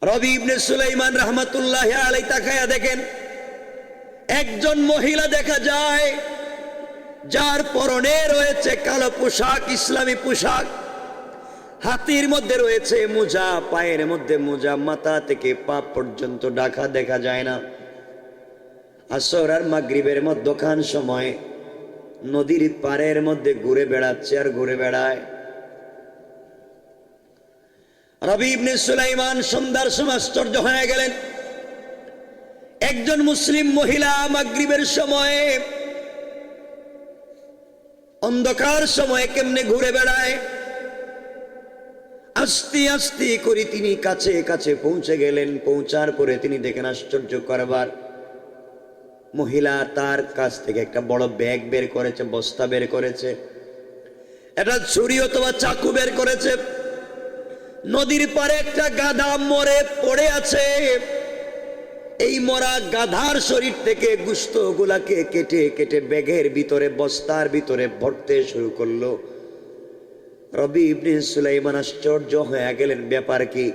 রবি ইবনে সুলাইমান রাহমাতুল্লাহি আলাইহি তাকায়া দেখেন, একজন মহিলা দেখা যায় যার পরনে রয়েছে কালো পোশাক, ইসলামী পোশাক, হাতির মধ্যে রয়েছে মোজা, পায়ের মধ্যে মোজা, মাথা থেকে পা পর্যন্ত ঢাকা দেখা যায় না। আসর আর মাগরিবের মধ্যখান সময় নদীর পাড়ের মধ্যে ঘুরে বেড়াচ্ছে আর ঘুরে বেড়ায়। রবি ইবনে সুলাইমান সন্ধ্যার সময় আশ্চর্য হয়ে গেলেন, একজন মুসলিম মহিলা মাগরিবের সময়ে অন্ধকার সময়ে কেমনে ঘুরে বেড়ায়। আস্তে আস্তে করে তিনি কাছে কাছে পৌঁছে গেলেন। পৌঁছার পরে তিনি দেখেন আশ্চর্য করবার, মহিলা তার কাছ থেকে একটা বড় ব্যাগ বের করেছে, বস্তা বের করেছে, একটা ছুরি অথবা চাকু বের করেছে। নদীর পাড়ে একটা গাধা মরে পড়ে আছে। এই মরা গাধার শরীর থেকে গোশত গুলাকে কেটে কেটে ব্যাগের ভিতরে, বস্তার ভিতরে ভরতে শুরু করলো। রবি ইবনে সুলাইমান আশ্চর্য হয়ে গেলেন, ব্যাপার কি?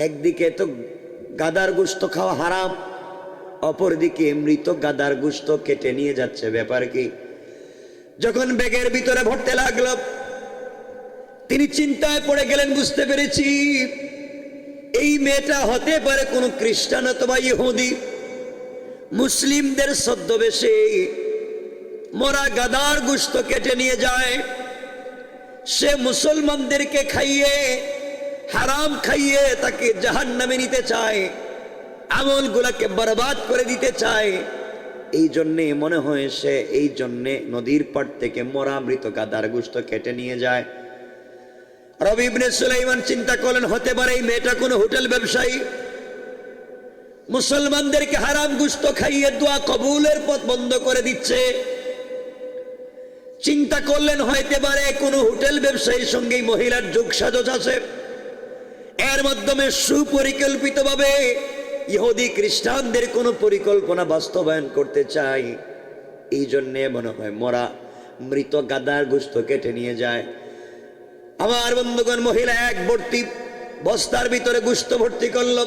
একদিকে তো গাধার গোশত খাওয়া হারাম, অপরদিকে মৃত গাধার গোশত কেটে নিয়ে যাচ্ছে, ব্যাপার কি? যখন ব্যাগের ভিতরে ভরতে লাগলো, তিনি চিন্তায় পড়ে গেলেন, বুঝতে পেরেছি এই মেয়েটা হতে পারে কোনো খ্রিস্টান অথবা ইহুদি। মুসলিমদের ছদ্মবেশে মরা গাধার গোশত কেটে নিয়ে যায়। সে মুসলমানদেরকে খাইয়ে, হারাম খাইয়ে তাকে জাহান্নামে নিতে চায়, আমলগুলাকে বরবাদ করে দিতে চায়। এই জন্যে মনে হয় সে এই জন্যে নদীর পাড় থেকে মরা মৃত গাধার গোশত কেটে নিয়ে যায়। রবি ইবনে সুলাইমান চিন্তা করলেন, হতে পারে এই মেয়েটা কোনো হোটেল ব্যবসায়ী, মুসলমানদেরকে হারাম গোশত খাইয়ে দোয়া কবুলের পথ বন্ধ করে দিচ্ছে। চিন্তা করলেন হইতে পারে কোনো হোটেল ব্যবসায়ীর সঙ্গে মহিলার যোগ সাজস আছে, এর মাধ্যমে সুপরিকল্পিতভাবে ইহুদি খ্রিস্টানদের কোনো পরিকল্পনা বাস্তবায়ন করতে চাই। এই জন্যে মনে হয় মরা মৃত গাধার গোশত কেটে নিয়ে যায়। আমার বন্ধুগণ, মহিলা এক ভর্তি বস্তার ভিতরে গোশত ভর্তি করল,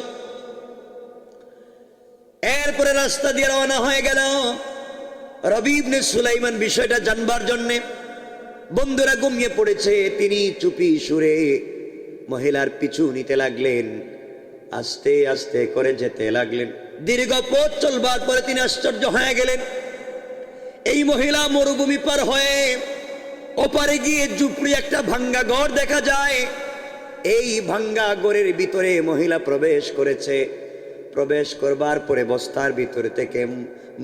এরপরে রাস্তা দিয়ে রওনা হয়ে গেল। রবি ইবনে সুলাইমান বিষয়টা জানবার জন্যে, বন্ধুরা ঘুমিয়ে পড়েছে, তিনি চুপি সুরে মহিলার পিছু নিতে লাগলেন, আস্তে আস্তে করে যেতে লাগলেন। দীর্ঘ পথ চলবার পরে তিনি আশ্চর্য হয়ে গেলেন, এই মহিলা মরুভূমি পার হয়ে ওপারে গিয়ে ঝুপড়ি একটা ভাঙ্গা ঘর দেখা যায়। এই ভাঙ্গা ঘরের ভিতরে মহিলা প্রবেশ করেছে। প্রবেশ করবার পরে বস্তার ভিতরে থেকে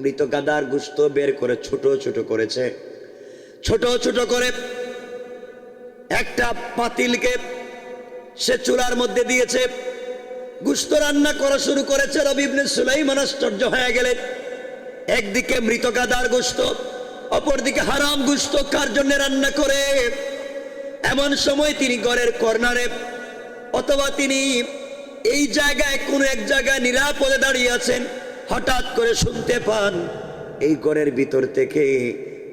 মৃত গাধার গোশত বের করে ছোট ছোট করেছে। ছোট ছোট করে একটা পাতিলকে সে চুলার মধ্যে দিয়েছে, গোশত রান্না করা শুরু করেছে। রবি ইবনে সুলাইমান আশ্চর্য হয়ে গেলেন, একদিকে মৃত গাধার গোশত, অপরদিকে হারাম গোশত কার জন্য রান্না করে। এমন সময় তিনি ঘরের কর্নারে অথবা তিনি এই জায়গায় কোন এক জায়গায় নিরাপদে দাঁড়িয়ে আছেন, হঠাৎ করে শুনতে পান এই ঘরের ভিতর থেকে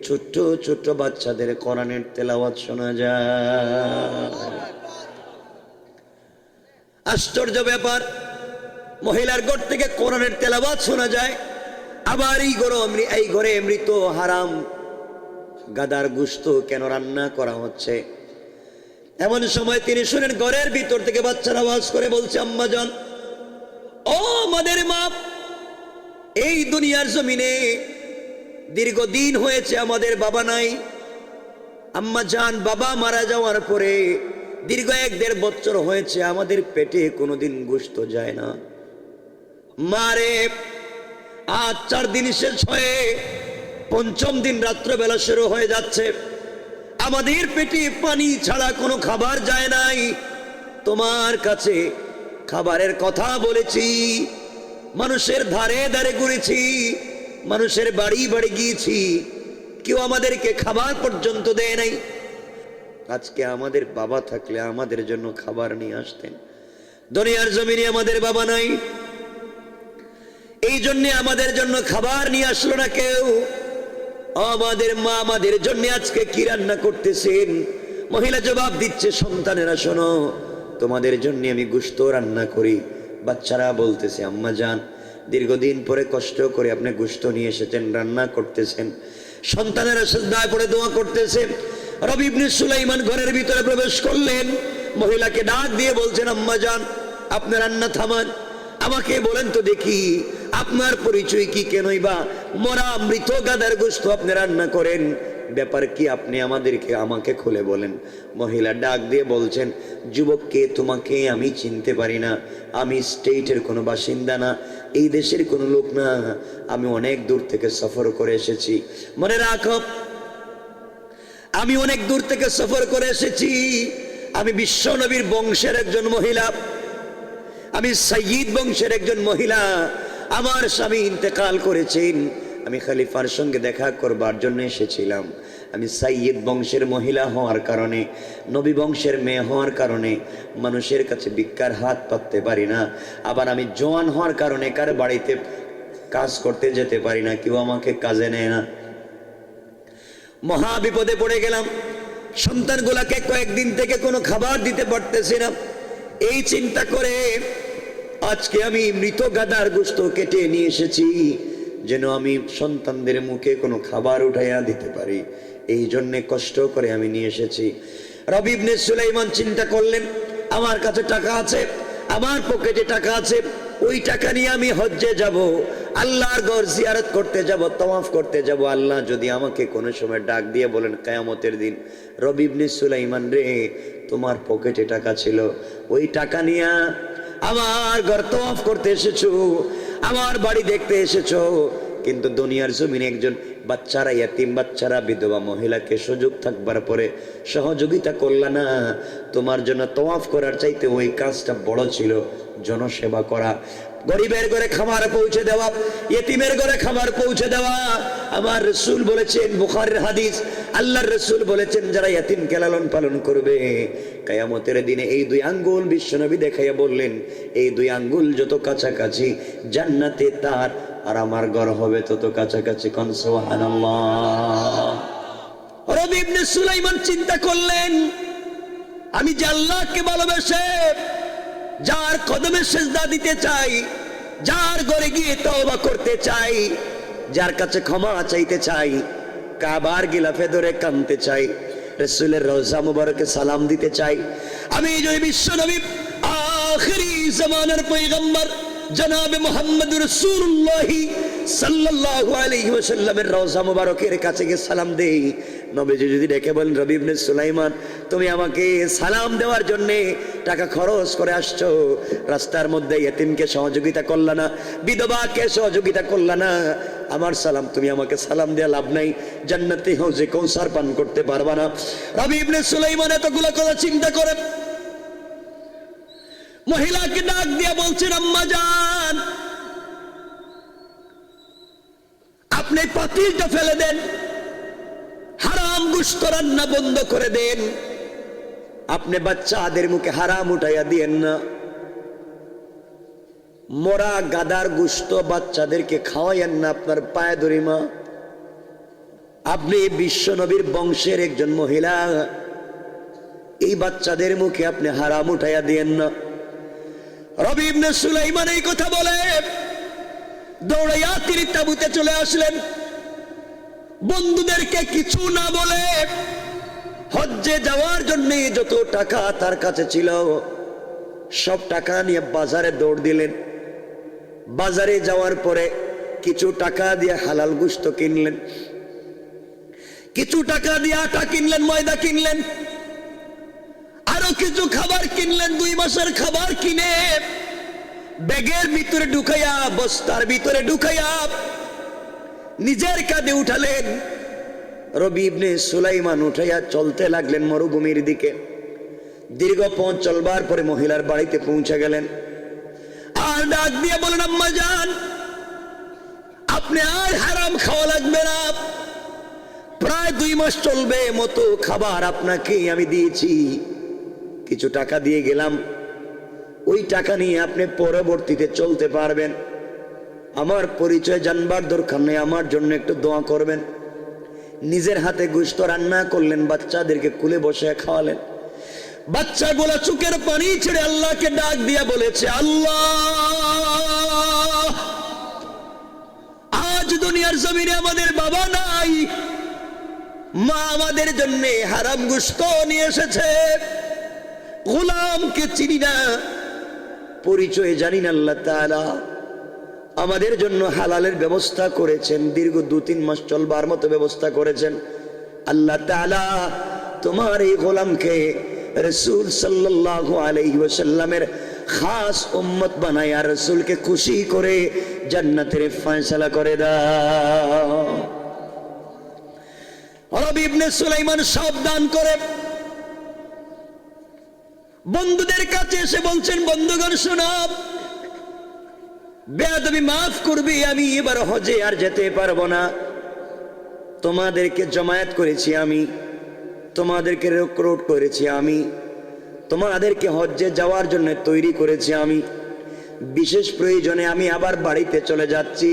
ছোট্ট ছোট্ট বাচ্চাদের কোরআনের তেলাওয়াত শোনা যায়। আশ্চর্য ব্যাপার, মহিলার ঘর থেকে কোরআনের তেলাওয়াত শোনা যায়, আবার এই ঘরে মৃত হারাম গাধার গোশত কেন রান্না করা হচ্ছে। এমন সময় তিনি শুনেন ঘরের ভিতর থেকে বাচ্চারা আওয়াজ করে বলছে, আম্মা জান, ও আমাদের মা, এই দুনিয়ার জমিনে দীর্ঘদিন হয়েছে আমাদের বাবা নাই। আম্মা জান, বাবা মারা যাওয়ার পরে দীর্ঘ 1-1.5 বছর হয়েছে আমাদের পেটে কোনোদিন গোশত যায় না। মারে আজ 4 দিন শেষ হয়ে 5ম দিন রাত্রবেলা শুরু হয়ে যাচ্ছে, আমাদের পেটে পানি ছাড়া কোনো খাবার যায় নাই। তোমার কাছে খাবারের কথা বলেছি, মানুষের ধারে ধারে ঘুরেছি, মানুষের বাড়ি বাড়ি গিয়েছি, কেউ আমাদেরকে খাবার পর্যন্ত দেয় নাই। আজকে আমাদের বাবা থাকলে আমাদের জন্য খাবার নিয়ে আসতেন। দুনিয়ার জমিনে আমাদের বাবা নাই, এই জন্য আমাদের জন্য খাবার নিয়ে আসলো না কেউ। আমাদের মা আমাদের জন্য আজকে কি রান্না করতেছেন? মহিলা জবাব দিচ্ছে, সন্তানেরা শোনো, তোমাদের জন্য আমি গোশত রান্না করি, বাচ্চারা বলতেছে, আম্মা জান, দীর্ঘদিন পরে কষ্ট করে আপনি গোশত নিয়ে এসেছেন, রান্না করতেছেন। সন্তানেরা সিজদায় পড়ে দোয়া করতেছে। রবি ইবনে সুলাইমান ঘরের ভিতরে প্রবেশ করলেন, মহিলাকে ডাক দিয়ে বলছেন, আম্মা জান, আপনি রান্না থামান, আমাকে বলেন তো দেখি আপনার পরিচয় কি, কেনই বা মরা মৃত গাদার গোশত আপনি রান্না করেন, ব্যাপার কি আপনি আমাকে খুলে বলেন। মহিলা ডাক দিয়ে বলছেন, যুবককে তোমাকে আমি চিনতে পারি না, আমি স্টেটের কোনো বাসিন্দা না, এই দেশের কোনো লোক না, আমি অনেক দূর থেকে সফর করে এসেছি। মনে রাখো, আমি অনেক দূর থেকে সফর করে এসেছি, আমি বিশ্ব নবীর বংশের একজন মহিলা, আমি সাইয়্যিদ বংশের একজন মহিলা, আমার স্বামী ইন্তেকাল করেছেন, আমি খলিফার সঙ্গে দেখা করবার জন্য এসেছিলাম। আমি সাইয়্যিদ বংশের মহিলা হওয়ার কারণে, নবী বংশের মেয়ে হওয়ার কারণে মানুষের কাছে ভিক্ষার হাত পাততে পারি না। আবার আমি জওয়ান হওয়ার কারণে কার বাড়িতে কাজ করতে যেতে পারি না, কেউ আমাকে কাজে নেয় না। মহা বিপদে পড়ে গেলাম। সন্তানগুলাকে কয়েকদিন থেকে কোনো খাবার দিতে পারতেছি না। এই চিন্তা করে আজকে আমি মৃত গাদার গোশত কেটে নিয়ে এসেছি, যেন আমি সন্তানদের মুখে কোনো খাবার উঠাইয়া দিতে পারি। এই জন্যে কষ্ট করে আমি নিয়ে এসেছি। রবি ইবনে সুলাইমান চিন্তা করলেন, আমার কাছে টাকা আছে, আমার পকেটে টাকা আছে, ওই টাকা নিয়ে আমি হজ্জে যাব, আল্লাহর ঘর জিয়ারত করতে যাব, তাওয়াফ করতে যাব। আল্লাহ যদি আমাকে কোনো সময় ডাক দিয়ে বলেন কিয়ামতের দিন, রবি ইবনে সুলাইমান রে, তোমার পকেটে টাকা ছিল, ওই টাকা নিয়ে আমার ঘর তাওয়াফ করতে এসেছো, আমার বাড়ি দেখতে এসেছো, কিন্তু দুনিয়ার জমিনে একজন বাচ্চারা, ইয়াতিম বাচ্চারা, বিধবা মহিলাকে সুযোগ থাকবার পরে সহযোগিতা করলা না। তোমার জন্য তাওয়াফ করার চাইতে ওই কাজটা বড় ছিল, জনসেবা করা, গরিবের ঘরে খাবার পৌঁছে দেওয়া, ইয়েতিমের ঘরে খাবার পৌঁছে দেওয়া। আমার রাসূল বলেছেন, বুখারীর হাদিস, আল্লাহর রাসূল বলেছেন, যারা ইয়েতিমকে লালন পালন করবে কিয়ামতের দিনে এই দুই আঙ্গুল, বিশ্বনবী দেখাইয়া বললেন, এই দুই আঙ্গুল যত কাছাকাছি জান্নাতে তার আর আমার ঘর হবে তত কাছাকাছি। কোন সুবহানাল্লাহ। রবি ইবনে সুলাইমান চিন্তা করলেন, আমি যে আল্লাহকে ভালোবেসে যার কদমে সিজদা দিতে চাই, যার ঘরে গিয়ে তওবা করতে চাই, যার কাছে ক্ষমা চাইতে চাই, কাবার গিলাফে ধরে কাঁদতে চাই, রাসূলের রওজা মুবারকে সালাম দিতে চাই, আমি যদি বিশ্বনবী আখিরি জামানার পয়গম্বর জনাবে মুহাম্মদ রাসূলুল্লাহ সাল্লাল্লাহু আলাইহি ওয়াসাল্লামের রওজা মুবারকের কাছে গিয়ে সালাম দেই, নবীজি যদি ডেকে বলেন, রবি ইবনে সুলাইমান, তুমি আমাকে সালাম দেওয়ার জন্য টাকা খরচ করে আসছো, রাস্তার মধ্যে ইয়েতিমকে সহযোগিতা করলা না, বিধবাকে সহযোগিতা করলা না, আমার সালাম, তুমি আমাকে সালাম দেওয়া লাভ নাই, জান্নাতে হাউজে কৌসার পান করতে পারবা না। রবি ইবনে সুলাইমান এতগুলো কথা চিন্তা করে মহিলাকে ডাক দিয়া বলছেন, আম্মা জান, আপনি পাতিলটা ফেলে দেন, হারাম গোশত রান্না বন্ধ করে দেন, আপনি বাচ্চাদের মুখে হারাম উঠাইয়া দিয়েন না, মরা গাদার গোশত বাচ্চাদেরকে খাওয়াইয়েন না, আপনার পায়ে ধরি মা, আপনি বিশ্ব নবীর বংশের একজন মহিলা, এই বাচ্চাদের মুখে আপনি হারাম উঠাইয়া দিয়েন না। রবি ইবনে সুলাইমান এই কথা বলে দৌড়াইয়া তিনি তাঁবুতে চলে আসলেন। বন্ধুদেরকে কিছু না বলে হজ্জে যাওয়ার জন্য যত টাকা তার কাছে ছিল সব টাকা নিয়ে বাজারে দৌড় দিলেন। বাজারে যাওয়ার পরে কিছু টাকা দিয়ে হালাল গোশত কিনলেন, কিছু টাকা দিয়ে আটা কিনলেন, ময়দা কিনলেন, আরো কিছু খাবার কিনলেন। 2 মাসের খাবার কিনে ব্যাগের ভিতরে ঢুকাইয়া, বস্তার ভিতরে ঢুকাইয়া নিজের কাঁধে উঠালেন। রবি ইবনে সুলাইমান উঠাইয়া চলতে লাগলেন মরুভূমির দিকে। দীর্ঘ পথ চলবার পরে মহিলার বাড়িতে পৌঁছে গেলেন। আর ডাক দিয়ে বলেন, আম্মা জান, আপনি আর হারাম খাওয়া লাগবে না, প্রায় 2 মাস চলবে মতো খাবার আপনাকে আমি দিয়েছি, কিছু টাকা দিয়ে গেলাম, ওই টাকা নিয়ে আপনি পরবর্তীতে চলতে পারবেন। আমার পরিচয় জানবার দরকার নেই, আমার জন্য একটু দোয়া করবেন। নিজের হাতে গোশত রান্না করলেন, বাচ্চাদেরকে কুলে বসে খাওয়ালেন। বাচ্চাগুলা চোখের পানি ছেড়ে আল্লাহকে ডাক দিয়া বলেছে, আল্লাহ, আজ দুনিয়ার জমিনে আমাদের বাবা নাই, মা আমাদের জন্য হারাম গোশত নিয়ে এসেছে, গোলামকে চিনি না, পরিচয় জানি না। আল্লাহ তাআলা আমাদের জন্য হালালের ব্যবস্থা করেছেন, দীর্ঘ 2-3 মাস চলবার মতো ব্যবস্থা করেছেন। আল্লাহ তাআলা তোমার এই গোলামকে রাসূল সাল্লাল্লাহু আলাইহি ওয়াসাল্লামের খাস উম্মত বানায়, আর রাসূলকে খুশি করে জান্নাতের ফয়সালা করে দাও। রবি ইবনে সুলাইমান সাবধান করে বন্ধুদের কাছে এসে বলছেন, বন্ধুগণ শোনো, বেয়াদবি মাফ করবি, আমি এবার হজে আর যেতে পারবো না। তোমাদেরকে জমায়েত করেছি আমি, তোমাদেরকে রিক্রুট করেছি আমি, তোমাদেরকে হজ্জে যাওয়ার জন্য তৈরি করেছি আমি। বিশেষ প্রয়োজনে আমি আবার বাড়িতে চলে যাচ্ছি,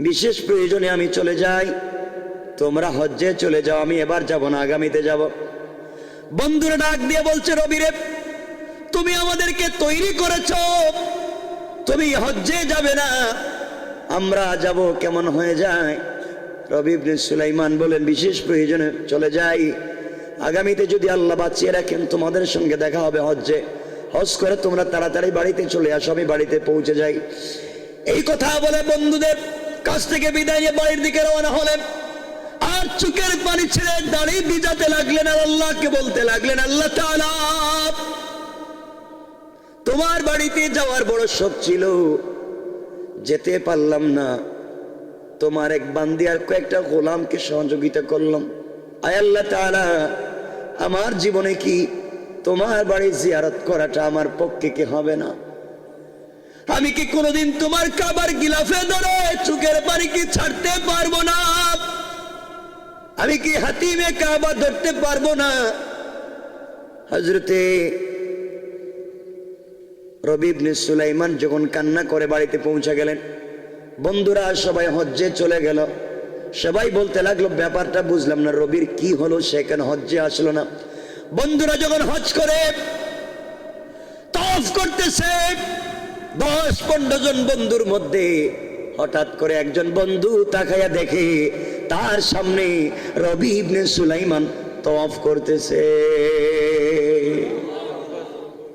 বিশেষ প্রয়োজনে আমি চলে যাই, তোমরা হজ্জে চলে যাও, আমি এবার যাব না, আগামীতে যাব। বন্ধুরা ডাক দিয়ে বলছে, রবিরে, তুমি আমাদেরকে তৈরি করেছো, তুমি হজ্জে যাবে না, আমরা যাব, কেমন হয়ে যায়? রবি ইবনে সুলাইমান বলেন, বিশেষ প্রয়োজনে চলে যাই, আগামীতে যদি আল্লাহ বাঁচিয়ে রাখেন তোমাদের সঙ্গে দেখা হবে হজ্জে, হজ করে তোমরা তাড়াতাড়ি বাড়িতে চলে আসো, আমি বাড়িতে পৌঁছে যাই। এই কথা বলে বন্ধুদের কাছ থেকে বিদায় নিয়ে বাড়ির দিকে রওনা হলেন, আর চোখের পানি ছেড়ে দাড়ি ভিজাতে লাগলেন, আর আল্লাহকে বলতে লাগলেন, আল্লাহ তাআলা, তোমার বাড়িতে যাওয়ার বড় শখ ছিল, যেতে পারলাম না, তোমার এক বান্দি আর কয়েকটা গোলামকে সহযোগিতা করলাম, আয় আল্লাহ তাআলা, আমার জীবনে কি তোমার বাড়ি জিয়ারত করাটা আমার পক্ষে কি হবে না? আমি কি কোনোদিন তোমার কাবার গিলাফে ধরে চোখের পানি কি ছাড়তে পারবো না? আমি কি হাতিমে কাবা ধরতে পারবো না? হযরতে রবি ইবনে সুলাইমান যখন কান্না করে বাড়িতে পৌঁছে গেলেন, বন্ধুরা সবাই হজ্জে চলে গেল। সবাই বলতে লাগলো, ব্যাপারটা বুঝলাম না, রবির কি হলো, সে কেন হজ্জে আসলো না? বন্ধুরা যখন হজ করে তাওয়াফ করতেছে, 10-15 জন বন্ধুর মধ্যে হঠাৎ করে একজন বন্ধু তাকায়া দেখে তার সামনে রবি ইবনে সুলাইমান তাওয়াফ করতেছে।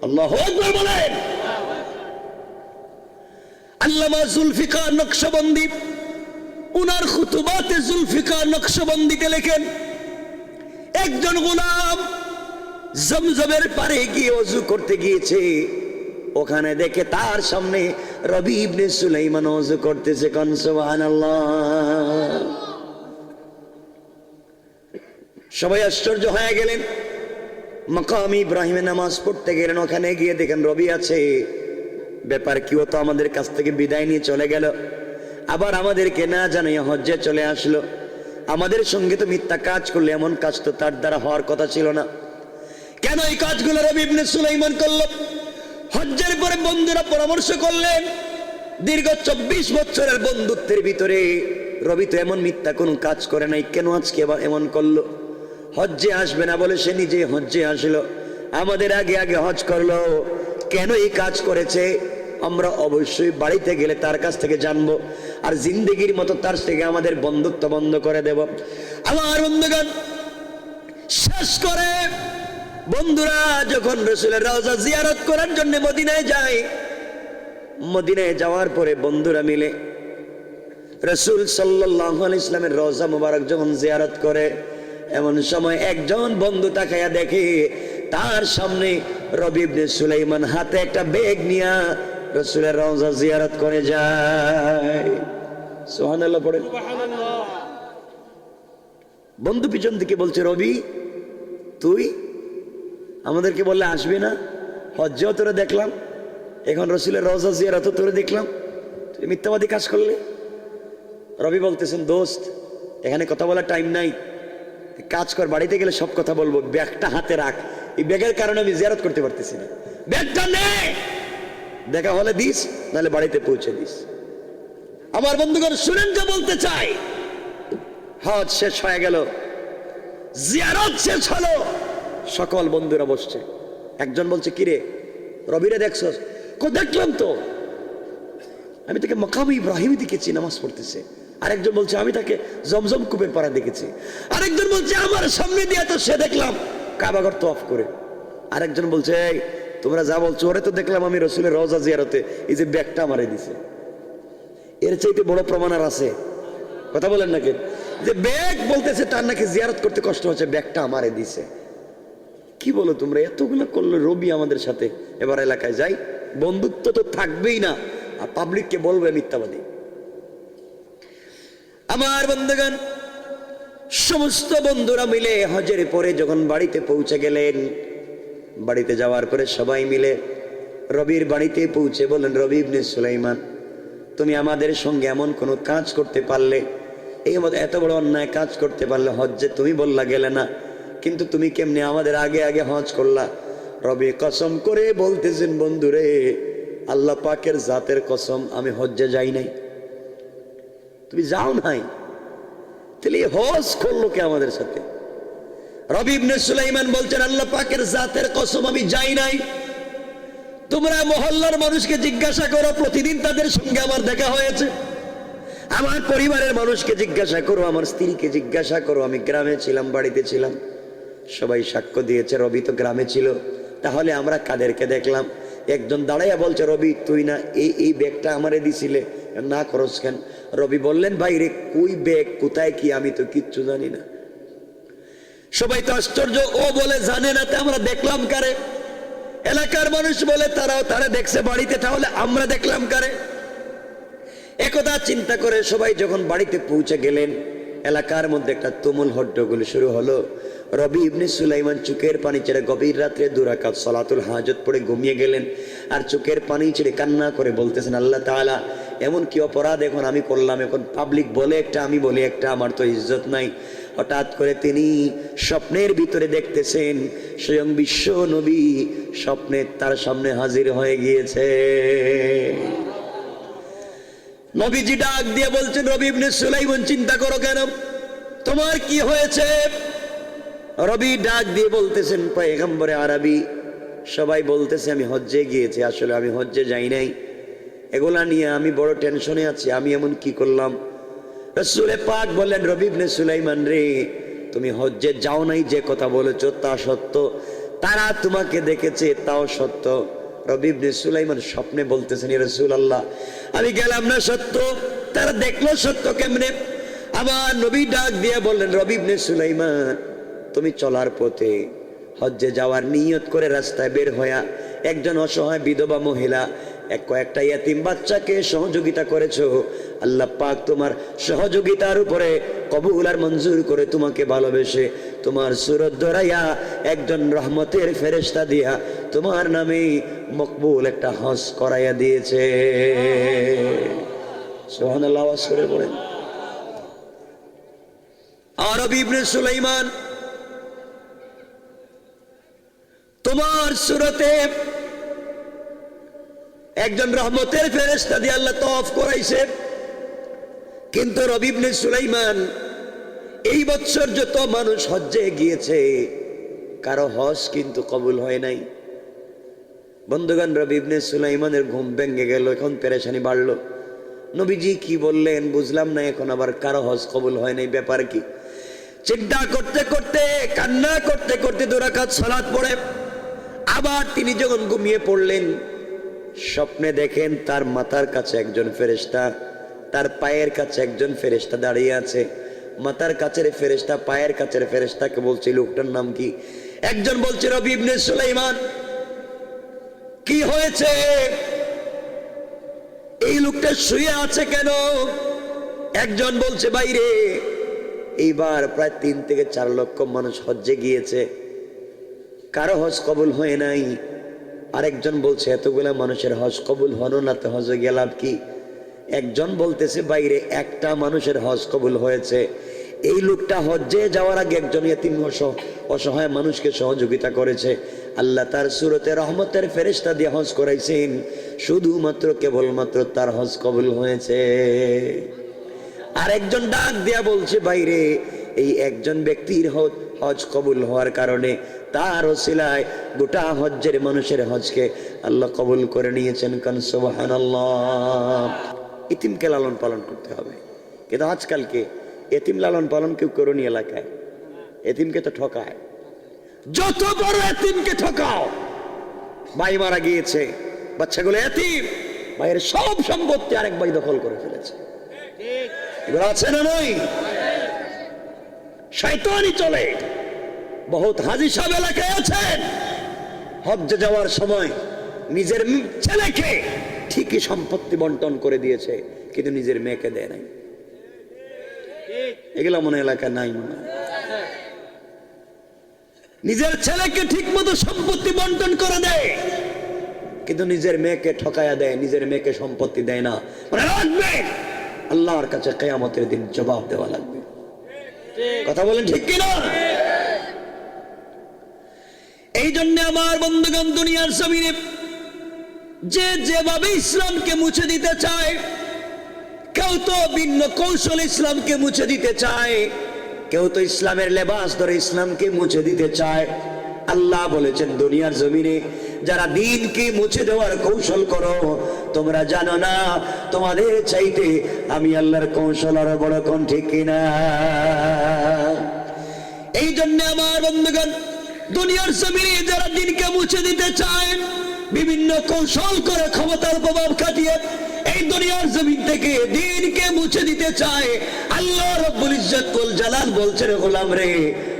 আল্লাহু আকবার বলেন। আল্লামা জুলফিকার নকশবন্দি উনার খুতুবাতে জুলফিকার নকশবন্দিতে লেখেন, একজন গোলাম জমজমের পারে গিয়ে ওযু করতে গিয়েছে, ওখানে দেখে তার সামনে রবি ইবনে সুলাইমান ওযু করতেছে। কোন সুবহানাল্লাহ। সবাই আশ্চর্য হয়ে গেলেন, মাকাম ইব্রাহিমে নামাজ পড়তে গেলেন, ওখানে গিয়ে দেখেন রবি আছে। ব্যাপার কি, ও তো আমাদের কাছ থেকে বিদায় নিয়ে চলে গেল, আবার আমাদেরকে না জানিয়ে হজ্জে চলে আসলো, আমাদের সঙ্গে তো মিথ্যা কাজ করলে, এমন কাজ তো তার দ্বারা হওয়ার কথা ছিল না, কেন এই কাজগুলো রবি ইবনে সুলাইমান করলো? হজ্জের পরে বন্ধুরা পরামর্শ করলেন, দীর্ঘ 24 বছরের বন্ধুত্বের ভিতরে রবি তো এমন মিথ্যা কোনো কাজ করে নাই, কেন আজকে আবার এমন করলো? হজ্জে আসবে না বলে সে নিজে হজ্জে আসলো, আমাদের আগে আগে হজ করলো, কেন এই কাজ করেছে? আমরা অবশ্যই বাড়িতে গেলে তার কাছ থেকে জানবো, আর জিন্দেগির মতো তার থেকে আমাদের বন্ধুত্ব বন্ধ করে দেব। আমার বন্ধুগণ, শেষ করে বন্ধুরা যখন রাসূলের রওজা জিয়ারত করার জন্য মদিনায় যায়, মদিনায় যাওয়ার পরে বন্ধুরা মিলে রাসূল সাল্লাল্লাহু আলাইহি ওয়াসাল্লামের রওজা মুবারক যখন জিয়ারত করে, এমন সময় একজন বন্ধু তাকায়া দেখে তার সামনে রবি ইবনে সুলাইমান হাতে একটা ব্যাগ নিয়ে রাসূলের রওজা জিয়ারত করে যায়। সুবহানাল্লাহ পড়ে। বন্ধু পিছন থেকে বলছে, রবি তুই আমাদেরকে বললে আসবি না, হজ্জেও তোরে দেখলাম, এখন রাসূলের রওজা জিয়ারতও তোরে দেখলাম, তুই মিথ্যাবাদী কাজ করলে। রবি বলতেছেন, দোস্ত এখানে কথা বলার টাইম নাই, কাজ কর, বাড়িতে গেলে সব কথা বলবো, ব্যাগটা হাতে রাখ, এই ব্যাগের কারণে আমি জিয়ারত করতে পারতেছি না, ব্যাগটা নে, দেখা হলে দিস, নাহলে বাড়িতে পৌঁছে দিস। আমার বন্ধুগণ শুনেন যা বলতে চাই, হজ শেষ হয়ে গেল, জিয়ারত শেষ হলো, সকল বন্ধুরা বসছে। একজন বলছে, কিরে রবিরে দেখছস? দেখলাম তো, আমি তাকে মাকাম ইব্রাহিম দেখেছি নামাজ পড়তেছে। আরেকজন বলছে, আমি তাকে জমজম কূপের পাড়ে দেখেছি। আরেকজন বলছে, আমার সামনে দিয়ে তো সে দেখলাম কাবাঘর তওয়াফ করে। আরেকজন বলছে, এই তোমরা যা বলছো, ওরে তো দেখলাম আমি রসুলের রওজা জিয়ারতে, এই যে ব্যাগটা মারে দিছে। এর চাইতে বড় প্রমাণ আর আছে? কথা বলেন নাকি? যে ব্যাগ বলতেছে তার নাকি জিয়ারত করতে কষ্ট হচ্ছে, ব্যাগটা আমারে দিছে। কি বলো তোমরা? এতগুলো করলো রবি আমাদের সাথে। এবার এলাকায় যাই, বন্ধুত্ব তো থাকবেই না, আর পাবলিককে বলবে মিথ্যাবাদী। আমার বন্ধুগণ, সমস্ত বন্ধুরা মিলে হজের পরে যখন বাড়িতে পৌঁছে গেলেন, বাড়িতে যাওয়ার পরে সবাই মিলে রবির বাড়িতে পৌঁছে বললেন, রবি ইবনে সুলাইমান, তুমি আমাদের সঙ্গে এমন কোন কাজ করতে পারলে, এই মতো এত বড় অন্যায় কাজ করতে পারলে, হজ্জে তুমি বললা গেলে না, কিন্তু তুমি কেমনে আমাদের আগে আগে হজ করলা? রবি কসম করে বলতেছেন, বন্ধুরে আল্লাহ পাকের জাতের কসম, আমি হজ্জে যাই নাই। তুমি যাও নাই, তাহলে হজ করলো কে আমাদের সাথে? রবি ইবনে সুলাইমান বলছেন, আল্লাহ পাকের জাতের কসম আমি যাই নাই। তোমরা মহল্লার মানুষকে জিজ্ঞাসা করো, প্রতিদিন তাদের সঙ্গে আমার দেখা হয়েছে। আমার পরিবারের মানুষকে জিজ্ঞাসা করো, আমার স্ত্রীকে জিজ্ঞাসা করো, আমি গ্রামে ছিলাম, বাড়িতে ছিলাম, সবাই সাক্ষ্য দিয়েছে রবি তো গ্রামে ছিল। তাহলে আমরা কাদেরকে দেখলাম? একজন দাঁড়াইয়া বলছে, রবি তুই না এই ব্যাগটা আমারে দিছিলে, না খরচ কেন? রবি বললেন, ভাইরে কই ব্যাগ, কোথায় কি, আমি তো কিচ্ছু জানি না। সবাই তো আশ্চর্য, ও বলে জানে না, তা আমরা দেখলাম কারে? এলাকার মানুষ বলে তারা দেখছে বাড়িতে, তাহলে আমরা দেখলাম কারে? একথা চিন্তা করে সবাই যখন বাড়িতে পৌঁছে গেলেন, এলাকার মধ্যে একটা তুমুল হট্টগোল শুরু হলো। রবি ইবনে সুলাইমান চোখের পানি ছেড়ে গভীর রাত্রে 2 রাকাত সালাতুল হাজত পড়ে ঘুমিয়ে গেলেন, আর চোখের পানি ছেড়ে কান্না করে বলতেছেন, আল্লাহ তাআলা এমন কি অপরাধ এখন আমি করলাম? এখন পাবলিক বলে একটা, আমি বলি একটা, আমার তো ইজ্জত নাই। হঠাৎ করে তিনি স্বপ্নের ভিতরে দেখতেছেন স্বয়ং বিশ্ব নবী স্বপ্নে তার সামনে হাজির হয়ে গিয়েছে। নবীজি ডাক দিয়ে বলছেন, রবি ইবনে সুলাইমান চিন্তা করো কেন, তোমার কি হয়েছে? রবি ডাক দিয়ে বলতেছেন, পয়গম্বরে আরবি সবাই বলতেছে আমি হজ্জে গিয়েছি, আসলে আমি হজ্জে যাই নাই, এগুলা নিয়ে আমি বড় টেনশনে আছি, আমি এমন কি করলাম? রাসূলে পাক বললেন, রবি ইবনে সুলাইমান রে, তুমি হজ্জে যাও নাই যে কথা বলেছো তা সত্য, তারা তোমাকে দেখেছে তাও সত্য। রবি ইবনে সুলাইমান স্বপ্নে বলতেছেন, ইয়া রাসূলুল্লাহ আমি গেলাম না সত্য, তারা দেখলো সত্য কেমনে? আবার নবী ডাক দিয়ে বললেন, রবি ইবনে সুলাইমান তুমি চলার পথে হজ্জে যাওয়ার নিয়ত করে রাস্তায় বের হইয়া একজন অসহায় বিধবা মহিলা কয়েকটা ইয়াতিম বাচ্চাকে সহযোগিতা করেছো, আল্লাহ পাক তোমার সহযোগিতার উপরে কবুল আর মঞ্জুর করে তোমাকে ভালোবেসে তোমার সুরত ধরাইয়া একজন রহমতের ফেরেশতা দিয়া তোমার নামে মকবুল একটা হজ করাইয়া দিয়েছে। সুবহানাল্লাহ, আওয়াজ করে বলেন। আর রবি ইবনে সুলাইমান তোমার সুরতে একজন রহমতের ফেরেশতা দিয়ে আল্লাহ তওয়াফ করাইছে, কিন্তু রবি ইবনে সুলাইমান এই বছর যত মানুষ হজ্জে গিয়েছে কারো হজ কিন্তু কবুল হয় নাই। বন্ধুগণ, রবি ইবনে সুলাইমানের ঘুম ভেঙে গেল, এখন পেরেশানি বাড়লো। নবীজি কি বললেন বুঝলাম না, এখন আবার কারো হজ কবুল হয় নাই, ব্যাপার কি? চিন্তা করতে করতে কান্না করতে করতে 2 রাকাত সালাত পড়ে আবার তিনি যখন ঘুমিয়ে পড়লেন, স্বপ্নে দেখেন তার মাথার কাছে একজন ফেরেশতা, তার পায়ের কাছে একজন ফেরেশতা দাঁড়িয়ে আছে। মাথার কাছের ফেরেশতা, পায়ের কাছের ফেরেশতাকে বলছে, লোকটার নাম কি? একজন বলছে রবি ইবনে সুলাইমান। কি হয়েছে? এই লোকটা শুয়ে আছে কেন? একজন বলছে, বাইরে এইবার প্রায় 3 থেকে 4 লক্ষ মানুষ হজ্জে গিয়েছে, কারো হজ কবুল হয় নাই। আরেকজন বলছে, এতগুলা মানুষের হজ কবুল হলো না, তো হজে গেলাম কি? একজন বলতেছে, বাইরে একটা মানুষের হজ কবুল হয়েছে। এই লোকটা হজ্জে যাওয়ার আগে একজন ইয়েতিম অসহায় মানুষকে সহযোগিতা করেছে, আল্লাহ তার সুরতে রহমতের ফেরেশতা দিয়ে হজ করাইছেন, শুধুমাত্র কেবলমাত্র তার হজ কবুল হয়েছে। আর একজন ডাক দিয়া বলছে, বাইরে এই একজন ব্যক্তির হজ কবুল হওয়ার কারণে তার ওসিলায় গোটা হজ্জের মানুষের হজকে আল্লাহ কবুল করে নিয়েছেন। কান সুবহানাল্লাহ। এতিমকে লালন পালন করতে হবে, কিন্তু আজকালকে এতিম লালন পালন কেউ করুনি এলাকায়, এতিমকে তো ঠকায়। যত বড় এতিমকে ঠকাও, ভাই মারা গিয়েছে, বাচ্চাগুলো এতিম, ভাইয়ের সব সম্পত্তি আরেক ভাই দখল করে ফেলেছে, এগুলো আছে না নয়? শয়তানি চলে। বহুত হাজী সাহেব এলাকায় আছেন, হজ্জে যাওয়ার সময় নিজের ছেলেকে ঠিকই সম্পত্তি বন্টন করে দিয়েছে, কিন্তু নিজের মেয়েকে দেয় নাই। এগুলো মনে এলাকা নাই মনে। নিজের ছেলেকে ঠিক মতো সম্পত্তি বন্টন করে দেয়, কিন্তু নিজের মেয়েকে ঠকায়া দেয়, নিজের মেয়েকে সম্পত্তি দেয় না। মনে রাখবে, আল্লাহর কাছে কিয়ামতের দিন জবাব দেওয়া লাগবে। কথা বলেন ঠিক কিনা? এই জন্য আমার বন্ধুগণ, দুনিয়ার জমিনে যে যেভাবে ইসলামকে মুছে দিতে চায়, কেউ তো ভিন্ন কৌশল ইসলামকে মুছে দিতে চায়, কেউ তো ইসলামের লেবাস ধরে ইসলামকে মুছে দিতে চায়। আল্লাহ বলেছেন, দুনিয়ার জমিনে যারা দ্বীনকে মুছে দেওয়ার কৌশল করো, তোমরা জানো না তোমাদের চাইতে আমি আল্লাহর কৌশল আরো বড়। কোন ঠিক কিনা? এই জন্য আমার বন্ধুগণ, দুনিয়ার জমিনে যারা দ্বীনকে মুছে দিতে চায়, বিভিন্ন কৌশল করে ক্ষমতার প্রভাব খাটিয়ে এই দুনিয়ার জমিন থেকে দ্বীনকে মুছে দিতে চায়, আল্লাহ রাব্বুল ইজ্জত ওয়াল জালাল বলছেন, গোলাম রে,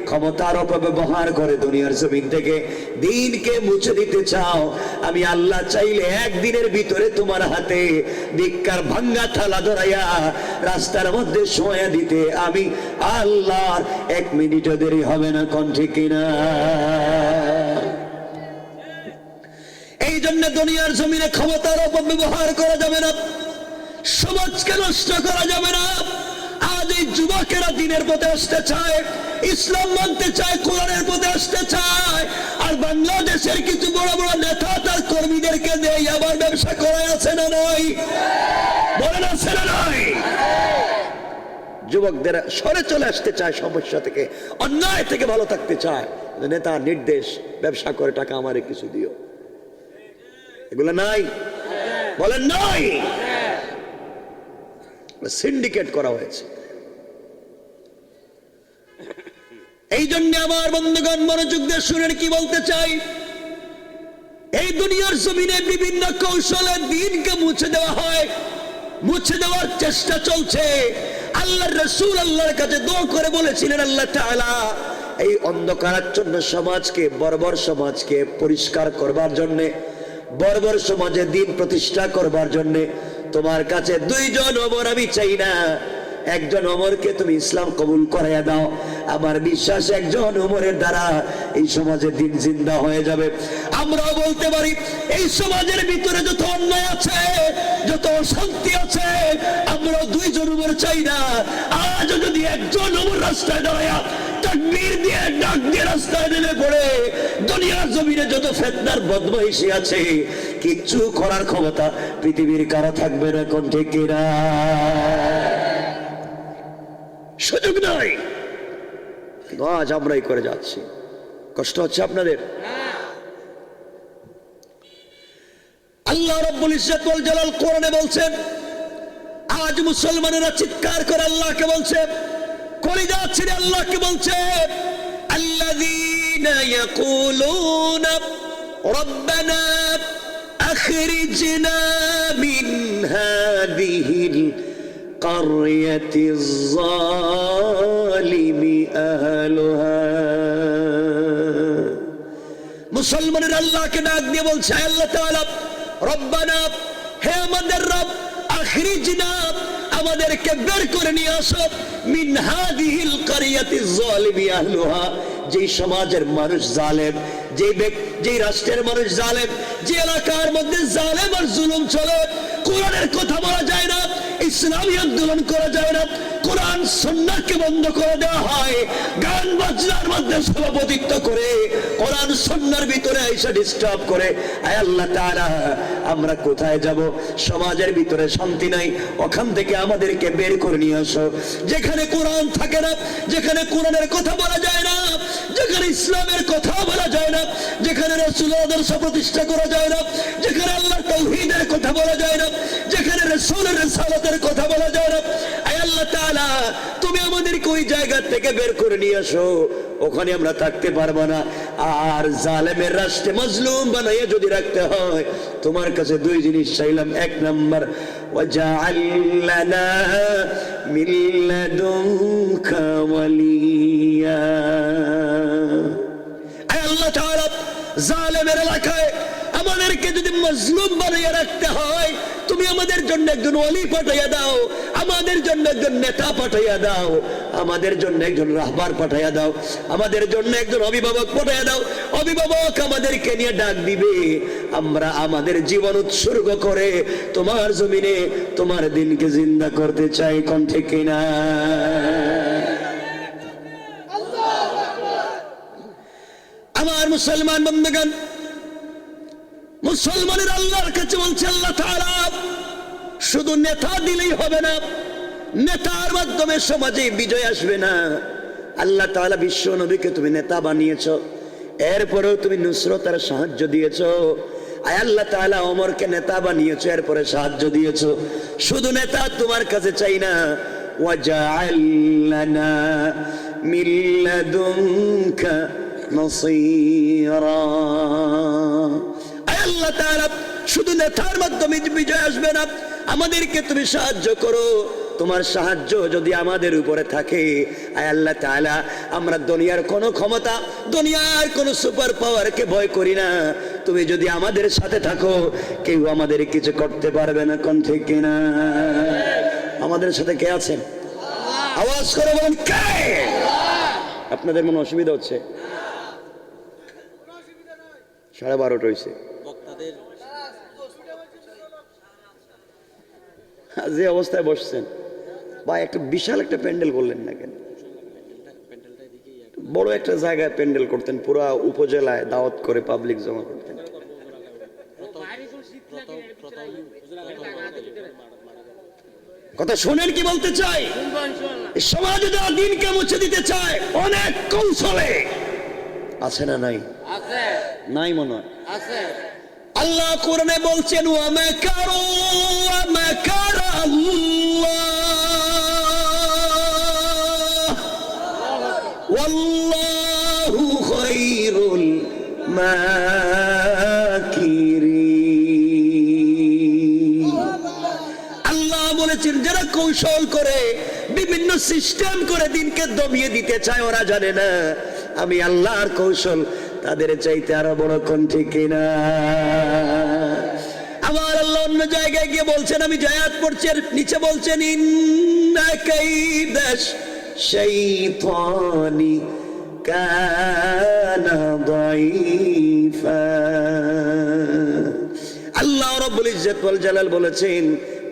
ক্ষমতার অপব্যবহার করে দুনিয়ার জমিন থেকে দ্বীনকে মুছে দিতে চাও, আমি আল্লাহ চাইলে একদিনের ভিতরে তোমার হাতে ভিক্ষার ভাঙ্গা থালা ধরাইয়া রাস্তার মধ্যে শোয়া দিতে আমি আল্লাহর 1 মিনিটও দেরি হবে না। কোন ঠিক কিনা? এই জন্য দুনিয়ার জমিনে ক্ষমতার অপব্যবহার করা যাবে না, সমাজকে নষ্ট করা যাবে না। আজ এই যুবকেরা দ্বীনের পথে আসতে চায়, ইসলাম মানতে চায়, কোরআনের পথে আসতে চায়, আর বাংলাদেশের কিছু বড় বড় নেতা তার কর্মীদেরকে দিয়ে আবার ব্যবসা করে আছে না নয়? বলেন আছে না নয়? যুবকদের সরে চলে আসতে চায়, সমস্যা থেকে, অন্যায় থেকে ভালো থাকতে চায়, নেতা নির্দেশ, ব্যবসা করে টাকা আমারে কিছু দিও, এগুলো নাই? বলেন নাই? সিন্ডিকেট করা হয়েছে। এই জন্য আমার বন্ধুগণ, মনোযোগ দিয়ে শুনেন কি বলতে চাই। এই দুনিয়ার জমিনে বিভিন্ন কৌশলে দ্বীনকে মুছে দেওয়া হয়, মুছে দেওয়ার চেষ্টা চলছে। আল্লাহর রাসূল আল্লাহর কাছে দোয়া করে বলেছিলেন, আল্লাহ তাআলা এই অন্ধকারাচ্ছন্ন সমাজকে, বর্বর সমাজকে পরিষ্কার করবার জন্য, বর্বর সমাজে দ্বীন প্রতিষ্ঠা করবার জন্য তোমার কাছে 2 জন ওমর আমি চাই না, একজন ওমরকে তুমি ইসলাম কবুল করাইয়া দাও। আমার বিশ্বাস একজন ওমরের দ্বারা এই সমাজে দ্বীন জিন্দা হয়ে যাবে। আমরাও বলতে পারি, এই সমাজের ভিতরে যত অন্যায় আছে, যত অশান্তি আছে, আমরা 2 জন ওমর চাই না। আজ যদি একজন ওমর রাস্তায় দাঁড়ায়া তাকবীর দিয়ে ডাক দিয়ে রাস্তায় নেমে পড়ে দুনিয়ার জমিনে যত ফিতনার বদমাইশি আছে, কিচ্ছু করার ক্ষমতা পৃথিবীর কারো থাকবে না। কোন ঠিক কিনা? সুযোগ নাই, আজ আমরাই করে যাচ্ছি। কষ্ট হচ্ছে আপনাদের? আল্লাহ রাব্বুল ইজ্জত ওয়াল জালাল কোরআনে বলছেন, আজ মুসলমানেরা চিৎকার করে আল্লাহকে বলছে, কলিজা ছেড়ে আল্লাহকে বলছে, আল্লাযীনা ইয়াকুলুনা রাব্বানা আখরিজনা মিন হাযিহিল কারয়াতিজ যালিমি আহলুহা। মুসলমানেরা আল্লাহকে ডাক দিয়ে বলছে, আল্লাহ তাআলা, রব্বানা, হে আমাদের রব, আখরিজনা, আমাদেরকে বের করে নিয়ে আসো, মিন হাযিহিল কারয়াতিজ যালিমি আহলুহা, যে সমাজের মানুষ জালেম, যে রাষ্ট্রের মানুষ জালেম, যে এলাকার মধ্যে জালেম আর জুলুম চলে, কোরআনের কথা বলা যায় না, ইসলামী আন্দোলন করা যায় না, কোরআন সুন্নাহকে বন্ধ করে দেওয়া হয়, গান বাজনার মধ্যে সভাপতিত্ব করে কোরআন সুন্নাহর ভিতরে এসে ডিস্টার্ব করে। আয় আল্লাহ তাআলা, আমরা কোথায় যাব? সমাজের ভিতরে শান্তি নাই, ওখান থেকে আমাদেরকে বের করে নিয়ে আসো। যেখানে কোরআন থাকে না, যেখানে কোরআনের কথা বলা যায় না, যেখানে ইসলামের কথা বলা যায় না, যেখানে রাসূলের আদর্শ প্রতিষ্ঠা করা যায় না, যেখানে আল্লাহর তাওহীদের কথা বলা যায় না, যেখানে রাসূলের রিসালাতের কথা বলা যায় না, আয় আল্লাহ তাআলা, তুমি আমাদেরকে ওই জায়গা থেকে বের করে নিয়ে আসো। ওখানে আমরা থাকতে পারবো না। আর জালেমের রাষ্ট্রে মাজলুম বানাইয়া যদি রাখতে হয়, তোমার কাছে দুই জিনিস চাইলাম। এক নাম্বার, ওয়াজআল লানা মিন লাদুনকা ওয়ালিয়া। আয় আল্লাহ তাআলা, জালেমের এলাকায় আমাদেরকে যদি মাজলুম বানাইয়া রাখতে হয়, তুমি আমাদের জন্য একজন ওলি পাঠাইয়া দাও, আমাদের জন্য একজন নেতা পাঠাইয়া দাও, আমাদের জন্য একজন রাহবার পাঠাইয়া দাও, আমাদের জন্য একজন অভিভাবক পাঠাইয়া দাও। অভিভাবক আমাদেরকে নিয়ে ডাক দিবে, আমরা আমাদের জীবন উৎসর্গ করে তোমার জমিনে তোমার দিনকে জিন্দা করতে চাই। কোন ঠিক কিনা? আমার মুসলমান বন্ধুগণ, মুসলমানের আল্লাহর কাছে বলছে, আল্লাহ তাআলা শুধু নেতা দিলেই হবে না, নেতার মাধ্যমে সমাজে বিজয় আসবে না। আল্লাহ তাআলা বিশ্ব নবীকে তুমি নেতা বানিয়েছো, এরপরেও তুমি নুসরত আর সাহায্য দিয়েছো। আয় আল্লাহ তাআলা, ওমরকে নেতা বানিয়েছো, এরপরে সাহায্য দিয়েছো। শুধু নেতা তোমার কাছে চাই না, ওয়াজআল লানা মিন লাদুনকা নাসীরা। আল্লাহ তাআলা, শুধু নেতার মাধ্যমে বিজয় আসবে না, আমাদেরকে তুমি সাহায্য করো। তোমার সাহায্য যদি আমাদের উপরে থাকে, আয় আল্লাহ তাআলা, আমরা দুনিয়ার কোনো ক্ষমতা, দুনিয়ার কোনো সুপার পাওয়ারকে ভয় করি না। তুমি যদি আমাদের সাথে থাকো, কেউ আমাদের কিছু করতে পারবে না। কোন ঠিক কিনা? আমাদের সাথে কে আছেন? আওয়াজ করে বলেন, কে? আপনাদের মনে অসুবিধা হচ্ছে? 12:30 হয়েছে। যে অবস্থায় বসছেন, বা একটা বিশাল একটা প্যান্ডেল করলেন না কেন? বড় একটা জায়গায় প্যান্ডেল করতেন, পুরা উপজেলায় দাওয়াত করে পাবলিক জমা করতেন। কথা শুনেন কি বলতে চাই? সমাজে যারা দিনকে মুছে দিতে চায়, অনেক কৌশলে আছে না নাই? নাই মনে হয় আছে। আল্লাহ কোরআনে বলছেন, ওয়া মাকারু ওয়া মাকারাল্লাহ ওয়াল্লাহু খায়রুল মাকিরিন। আল্লাহ বলেছেন, যারা কৌশল করে, বিভিন্ন সিস্টেম করে দিনকে দমিয়ে দিতে চায়, ওরা জানে না আমি আল্লাহর কৌশল তাদের চাইতে আরো বড়। কোন ঠিক কিনা? আমার আল্লাহ অন্য জায়গায় গিয়ে বলছেন, আমি জায়াত পড়ছি, নিচে বলছেন, ইন্না কাইদাশ শাইতানি কানা দাইফা। আল্লাহ রাব্বুল ইজ্জত ওয়াল জালাল বলেছেন,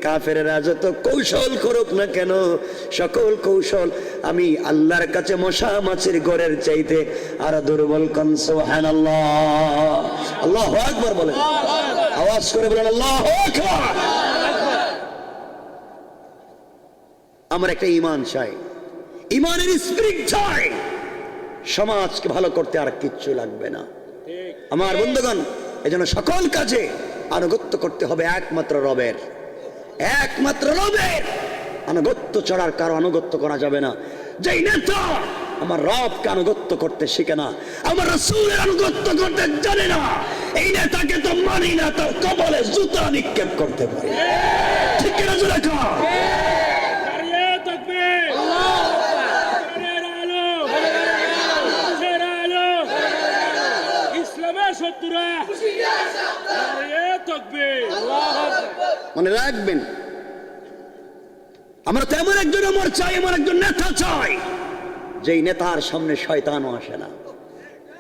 কাফেররা যত কৌশল করুক না কেন, সকল কৌশল আমি আল্লাহর কাছে মশা মাছির ঘরের চাইতে আর দুর্বল। কোন সুবহানাল্লাহ। আল্লাহু আকবার বলেন, আওয়াজ করে বলেন আল্লাহু আকবার। আমার একটা ঈমান চাই, ঈমানের স্পিরিট চাই। সমাজকে ভালো করতে আর কিচ্ছু লাগবে না। আমার বন্ধুগণ, এজন্য সকল কাজে আনুগত্য করতে হবে একমাত্র রবের। একমাত্র রবের আনুগত্য ছাড়া কারো আনুগত্য করা যাবে না। যেই নেতা আমার রবকে আনুগত্য করতে শিখে না, আমার রাসূলের আনুগত্য করতে জানে না, এই নেতাকে তো মানি না, তার কপালে জুতা নিক্ষেপ করতে পারে। ঠিক কিনা? জোরে কও। নারে তাকবীর, আল্লাহু আকবার, নারে আলো, নারে আলো, ইসলামের শত্রুরা, নারে তাকবীর, আল্লাহু আকবার। মনে রাখবেন, আমরা তো এমন একজন ওমর চাই, এমন একজন নেতা চাই, যেই নেতার সামনে শয়তানও আসে না।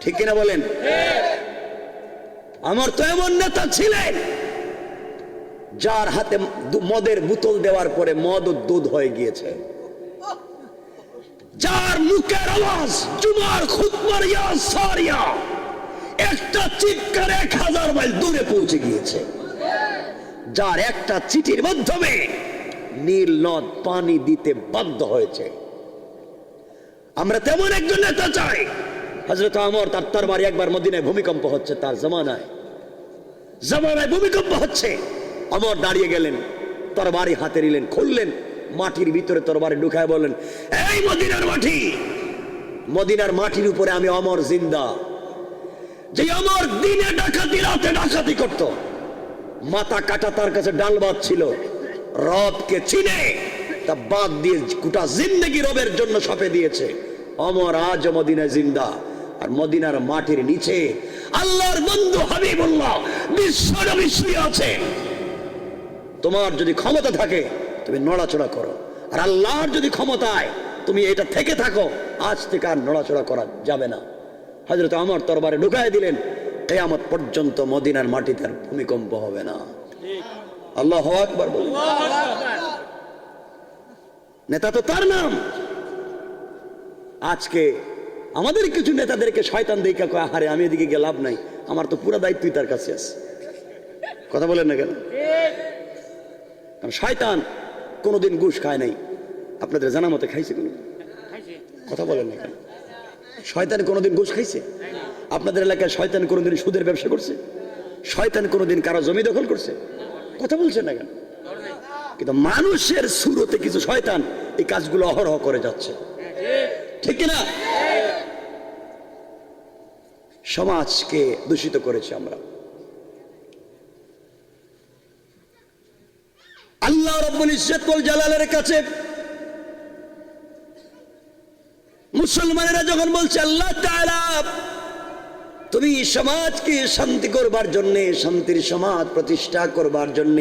ঠিক কিনা বলেন? আমার তো এমন নেতা ছিলেন যার হাতে মদের বোতল দেওয়ার পরে মদ ও দুধ হয়ে গিয়েছে, যার মুখের আওয়াজ জুমার খুতবার ইয়া সারিয়া একটা চিৎকার 1000 মাইল দূরে পৌঁছে গিয়েছে, যার একটা চিঠির মাধ্যমে নীল নদ পানি দিতে বাধ্য হয়েছে। আমরা তেমন একজন নেতা চাই। হযরত ওমর তার তরবারি একবার মদিনায় ভূমিকম্প হচ্ছে, তার জামানায় ভূমিকম্প হচ্ছে, ওমর দাঁড়িয়ে গেলেন, তরবারি হাতে নিলেন, খুললেন, মাটির ভিতরে তরবারি ঢুকায় বললেন, এই মদিনার মাটি, মদিনার মাটির উপরে আমি ওমর জিন্দা। যে ওমর দিনে ডাকাতি রাতে ডাকাতি করত, মাথা কাটা তার কাছে ডাল ভাত ছিল, রবকে চিনে তা বাদ দিয়ে গোটা জিন্দেগি রবের জন্য সঁপে দিয়েছে। ওমর আজ মদিনায় জিন্দা। আর মদিনার মাটির নিচে আল্লাহর বন্ধু হাবিবুল্লাহ বিশ্বনবী শুয়ে আছে। তোমার যদি ক্ষমতা থাকে তুমি নড়াচড়া করো, আর আল্লাহর যদি ক্ষমতায় তুমি এটা থেকে থাকো, আজ থেকে আর নড়াচড়া করা যাবে না। হযরত ওমর তরবারে ঢুকায় দিলেন, কিয়ামত পর্যন্ত মদিনার মাটিতে আর ভূমিকম্প হবে না। আল্লাহু আকবার বলুন। নেতা তো তার নাম। আজকে আমাদের কিছু নেতাদেরকে শয়তান দেখা কয়, আহারে আমি এদিকে গিয়ে লাভ নাই, আমার তো পুরো দায়িত্বই তার কাছে আছে। কথা বলেন না কেন? কারণ শয়তান কোনোদিন ঘুষ খায় নাই। আপনাদের জানা মতে খাইছে কোনোদিন? কথা বলেন না কেন? শয়তান কোনোদিন ঘুষ খাইছে? আপনাদের এলাকায় শয়তান কোনোদিন সুদের ব্যবসা করছে? শয়তান কোনোদিন কারো জমি দখল করছে? কথা বলছেন না কেন? কিন্তু মানুষের সুরতে কিছু শয়তান এই কাজগুলো অহরহ করে যাচ্ছে, ঠিক কিনা? সমাজকে দূষিত করেছি আমরা। আল্লাহ রাব্বুল ইজ্জত ওয়াল জালালের কাছে মুসলমানেরা যখন বলছে, আল্লাহ তাআলা তুমি সমাজকে শান্তি করবার জন্য, শান্তির সমাজ প্রতিষ্ঠা করবার জন্য,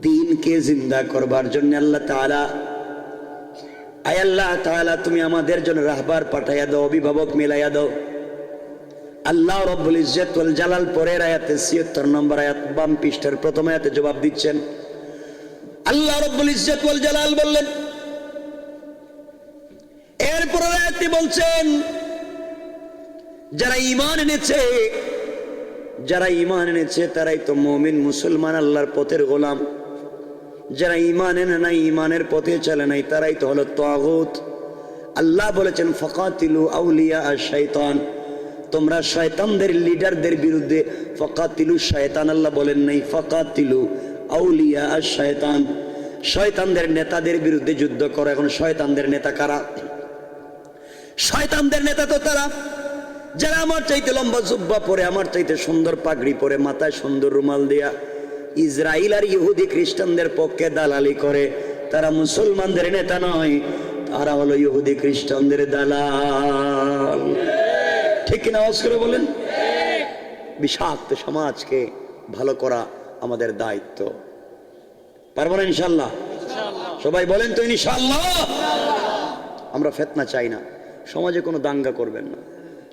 দ্বীনকে জিন্দা করবার জন্য আল্লাহ তাআলা, আয় আল্লাহ তাআলা তুমি আমাদের জন্য রাহবার পাঠাইয়া দাও, অভিভাবক মিলাইয়া দাও। আল্লাহ রাব্বুল ইজ্জত ওয়াল জালাল পরের আয়াতে ৭৬ নম্বর আয়াত বাম পৃষ্ঠার প্রথম আয়াতে জবাব দিচ্ছেন। আল্লাহ রাব্বুল ইজ্জত ওয়াল জালাল বললেন, এরপর আয়াতে বলছেন, যারা ঈমান এনেছে, যারা ঈমান এনেছে তারাই তো মুমিন, মুসলমান, আল্লাহর পথের গোলাম। যারা ঈমান এনে নাই, ঈমানের পথে চলে নাই, তারাই তো হলো তাগুত। আল্লাহ বলেছেন, ফাকাতিলু আউলিয়া আশ-শাইতান, তোমরা শয়তানদের লিডারদের বিরুদ্ধে, ফাকাতিলু শয়তান আল্লাহ বলেন নাই, ফাকাতিলু আউলিয়া আশ-শাইতান, শয়তানদের নেতাদের বিরুদ্ধে যুদ্ধ করো। এখন শয়তানদের নেতা কারা? শয়তানদের নেতা তো তারা যারা আমার চাইতে লম্বা জুব্বা পরে, আমার চাইতে সুন্দর পাগড়ি পরে, মাথায় সুন্দর রুমাল দিয়া ইসরাইল আর ইহুদি খ্রিস্টানদের পক্ষে দালালি করে। তারা মুসলমানদের নেতা নয়, তারা হলো ইহুদি খ্রিস্টানদের দালাল। ঠিক কিনা? আওয়াজ করে বলেন। বিষাক্ত সমাজকে ভালো করা আমাদের দায়িত্ব। পারবো না ইনশাল্লাহ? সবাই বলেন তো ইনশাল্লাহ। আমরা ফিতনা চাই না। সমাজে কোনো দাঙ্গা করবেন না,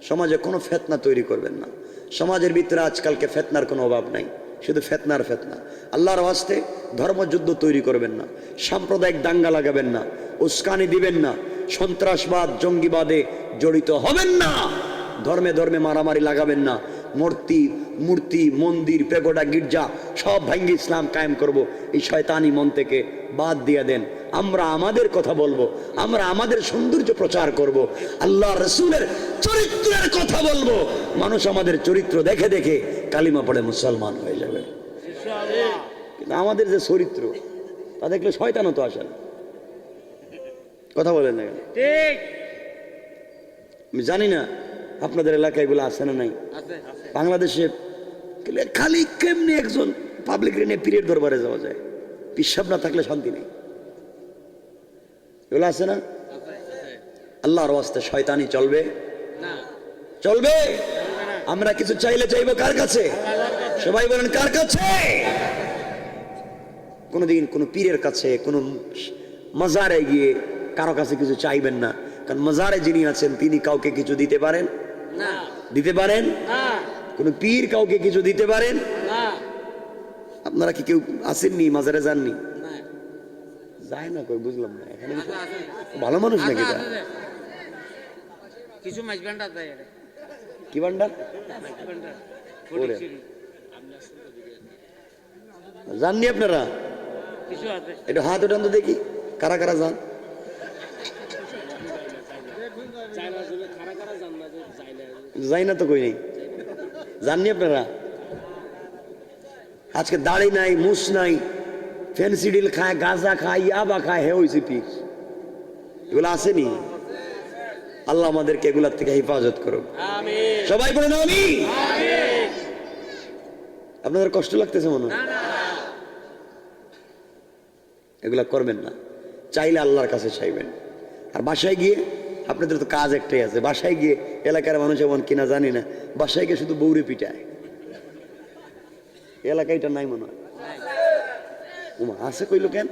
সমাজে কোনো ফিতনা তৈরি করবেন না। সমাজের ভিতরে আজকালকে ফিতনার কোনো অভাব নাই, শুধু ফিতনার ফিতনা। আল্লাহর ওয়াস্তে ধর্মযুদ্ধ তৈরি করবেন না, সাম্প্রদায়িক দাঙ্গা লাগাবেন না, উস্কানি দিবেন না, সন্ত্রাসবাদ জঙ্গিবাদে জড়িত হবেন না, ধর্মে ধর্মে মারামারি লাগাবেন না। মূর্তি মন্দির পেগোডা গির্জা সব ভাঙ্গি ইসলাম কায়েম করব, এই শয়তানি মন থেকে বাদ দিয়ে দেন। আমরা আমাদের কথা বলবো, আমরা আমাদের সৌন্দর্য প্রচার করব, আল্লাহ রাসূলের চরিত্রের কথা বলবো। মানুষ আমাদের চরিত্র দেখে দেখে কালিমা পড়ে মুসলমান হয়ে যাবে। কিন্তু আমাদের যে চরিত্র তা দেখলে শয়তানও তো আসে না। কথা বলেন না? ঠিক। আমি জানি না আপনাদের এলাকায় এগুলো আছে না নাই। বাংলাদেশে খালি কেমনি একজন পাবলিক নিয়ে পীরের দরবারে যাওয়া যায়, পিসাব না থাকলে শান্তি নেই। এগুলো আছে না? আল্লাহর ওয়াস্তে শয়তানি চলবে না, চলবে। আমরা কিছু চাইলে চাইবো কার কাছে? সবাই বলেন কার কাছে? কোনদিন কোনো পীরের কাছে, কোনো মাজারে গিয়ে কারো কাছে কিছু চাইবেন না, কারণ মাজারে যিনি আছেন তিনি কাউকে কিছু দিতে পারেন না। দিতে পারেন না? কোন পীর কাউকে কিছু দিতে পারেন না। আপনারা কি কেউ আসেননি, মাজারে যাননি? যায় না কই, বুঝলাম না। এখানে ভালো মানুষ নাকি? কিছু মাছ ভান্ডার দেয়। কি ভান্ডার? ওরে, জাননি আপনারা? কিছু আছে। একটু হাত উঠান তো দেখি, কারা কারা যান। যাই না তো কই নেই, জাননি আপনারা? আজকে দাড়ি নাই, মুছ নাই, ফ্যান্সি ডিল খায়, গাঁজা খায়, ইয়াবা খায়, হে হইছে পীর। এগুলো আসেনি? আল্লাহ আমাদেরকে এগুলার থেকে হেফাজত করুন, সবাই বলেন আমিন। আপনাদের কষ্ট লাগতেছে মনে হয়? এগুলা করবেন না, চাইলে আল্লাহর কাছে চাইবেন। আর বাসায় গিয়ে আপনাদের তো কাজ একটাই আছে, বাসায় গিয়ে এলাকার মানুষ এমন কিনা জানি না, বাসায় গিয়ে শুধু বৌরে পিটায়। এলাকায় এটা নাই মনে হয়, আছে কইলো কেন?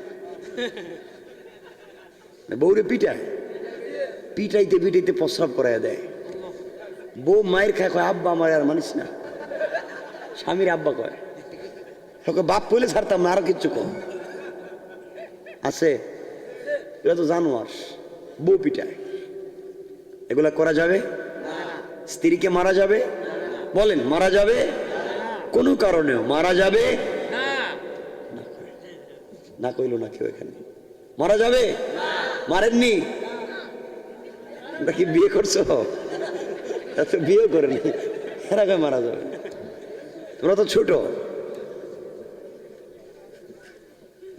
বৌরে পিটায়, পিটাইতে পিটাইতে প্রস্রাব করাই দেয়। বউ মায়ের খায়, কয় আব্বা আমার আর মানিস না। স্বামীর আব্বা কয়, বাপ কইলে ছাড়তাম না, আরো কিচ্ছু কম আছে। এগুলো তো জানোয়ার, বউ পিটায়। এগুলা করা যাবে? স্ত্রীকে মারা যাবে? বলেন, মারা যাবে? কোনো কারণেও মারা যাবে না? কইলো না কেউ এখানে? মারা যাবে? মারেননি? কি বিয়ে করছো? বিয়ে করেনি, এরা কয় মারা যাবে? তোমরা তো ছোট,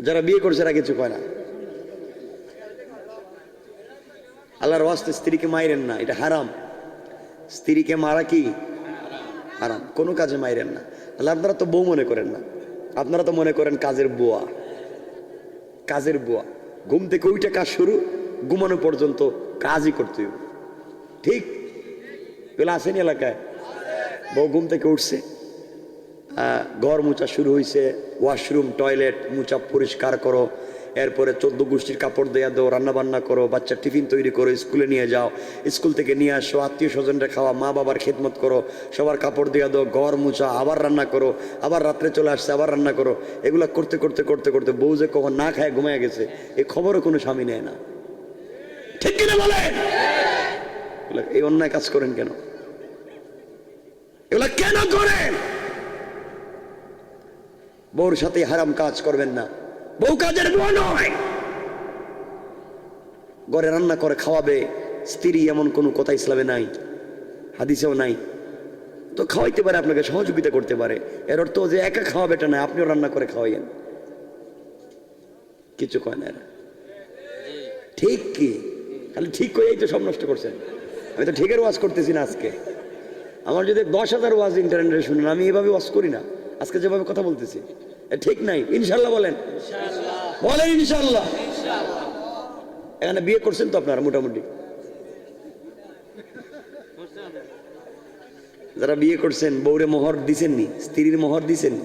যারা বিয়ে করছে এরা কিছু কয় না। আল্লাহর ওয়াস্তে স্ত্রীকে মাইরেন না, এটা হারাম। স্ত্রীকে মারা কি হারাম, কোনো কাজে মাইরেন না। আল্লাহ, আপনারা তো বউ মনে করেন না, আপনারা তো মনে করেন কাজের বুয়া। কাজের বুয়া, ঘুম থেকে ওইটা কাজ শুরু, ঘুমানো পর্যন্ত কাজই করতে হবে, ঠিক? এগুলো আসেনি এলাকায়? বউ ঘুম থেকে উঠছে, ঘর মুছা শুরু হয়েছে, ওয়াশরুম টয়লেট মুছা পরিষ্কার করো, এরপরে 14 গোষ্ঠীর কাপড় দেয়া দাও, রান্না বান্না করো, বাচ্চার টিফিন তৈরি করো, স্কুলে নিয়ে যাও, স্কুল থেকে নিয়ে আসো, আত্মীয় স্বজনরা খাওয়া, মা বাবার খেদমত করো, সবার কাপড় দেয়া দাও, ঘর মুছা, আবার রান্না করো, আবার রাত্রে চলে আসছে, আবার রান্না করো। এগুলা করতে করতে করতে করতে বউ যে কখন না খায় ঘুমায় গেছে, এই খবরও কোনো স্বামী নেয় না, ঠিক কিনা বলেন? এই অন্যায় কাজ করেন কেন? এগুলা কেন করেন? বউর সাথে হারাম কাজ করবেন না। বউ কাজের বুয়া নয়, ঘরে রান্না করে খাওয়াবে স্ত্রী, এমন কোনো কথা ইসলামে নাই, হাদিসেও নাই। তো খাওয়াইতে পারে, আপনাকে সহযোগিতা করতে পারে, এর অর্থ যে একা খাওয়াবে এটা না, আপনিও রান্না করে খাওয়াইয়েন। কিছু কয় না এরা, ঠিক কি? খালি ঠিক করেই তো সব নষ্ট করছেন। আমি তো ঠিকের ওয়াজ করতেছি না আজকে। আমার যদি 10,000 ওয়াজ ইন্টারনেটে শুনেন, আমি এভাবে ওয়াজ করি না। আজকে যেভাবে কথা বলতেছি ঠিক নাই। ইনশাল্লাহ বলেন, বলেন ইনশাল্লাহ। এখানে বিয়ে করছেন তো আপনারা মোটামুটি? যারা বিয়ে করছেন, বউরে মোহর দিছেন নি? স্ত্রীর মোহর দিছেন?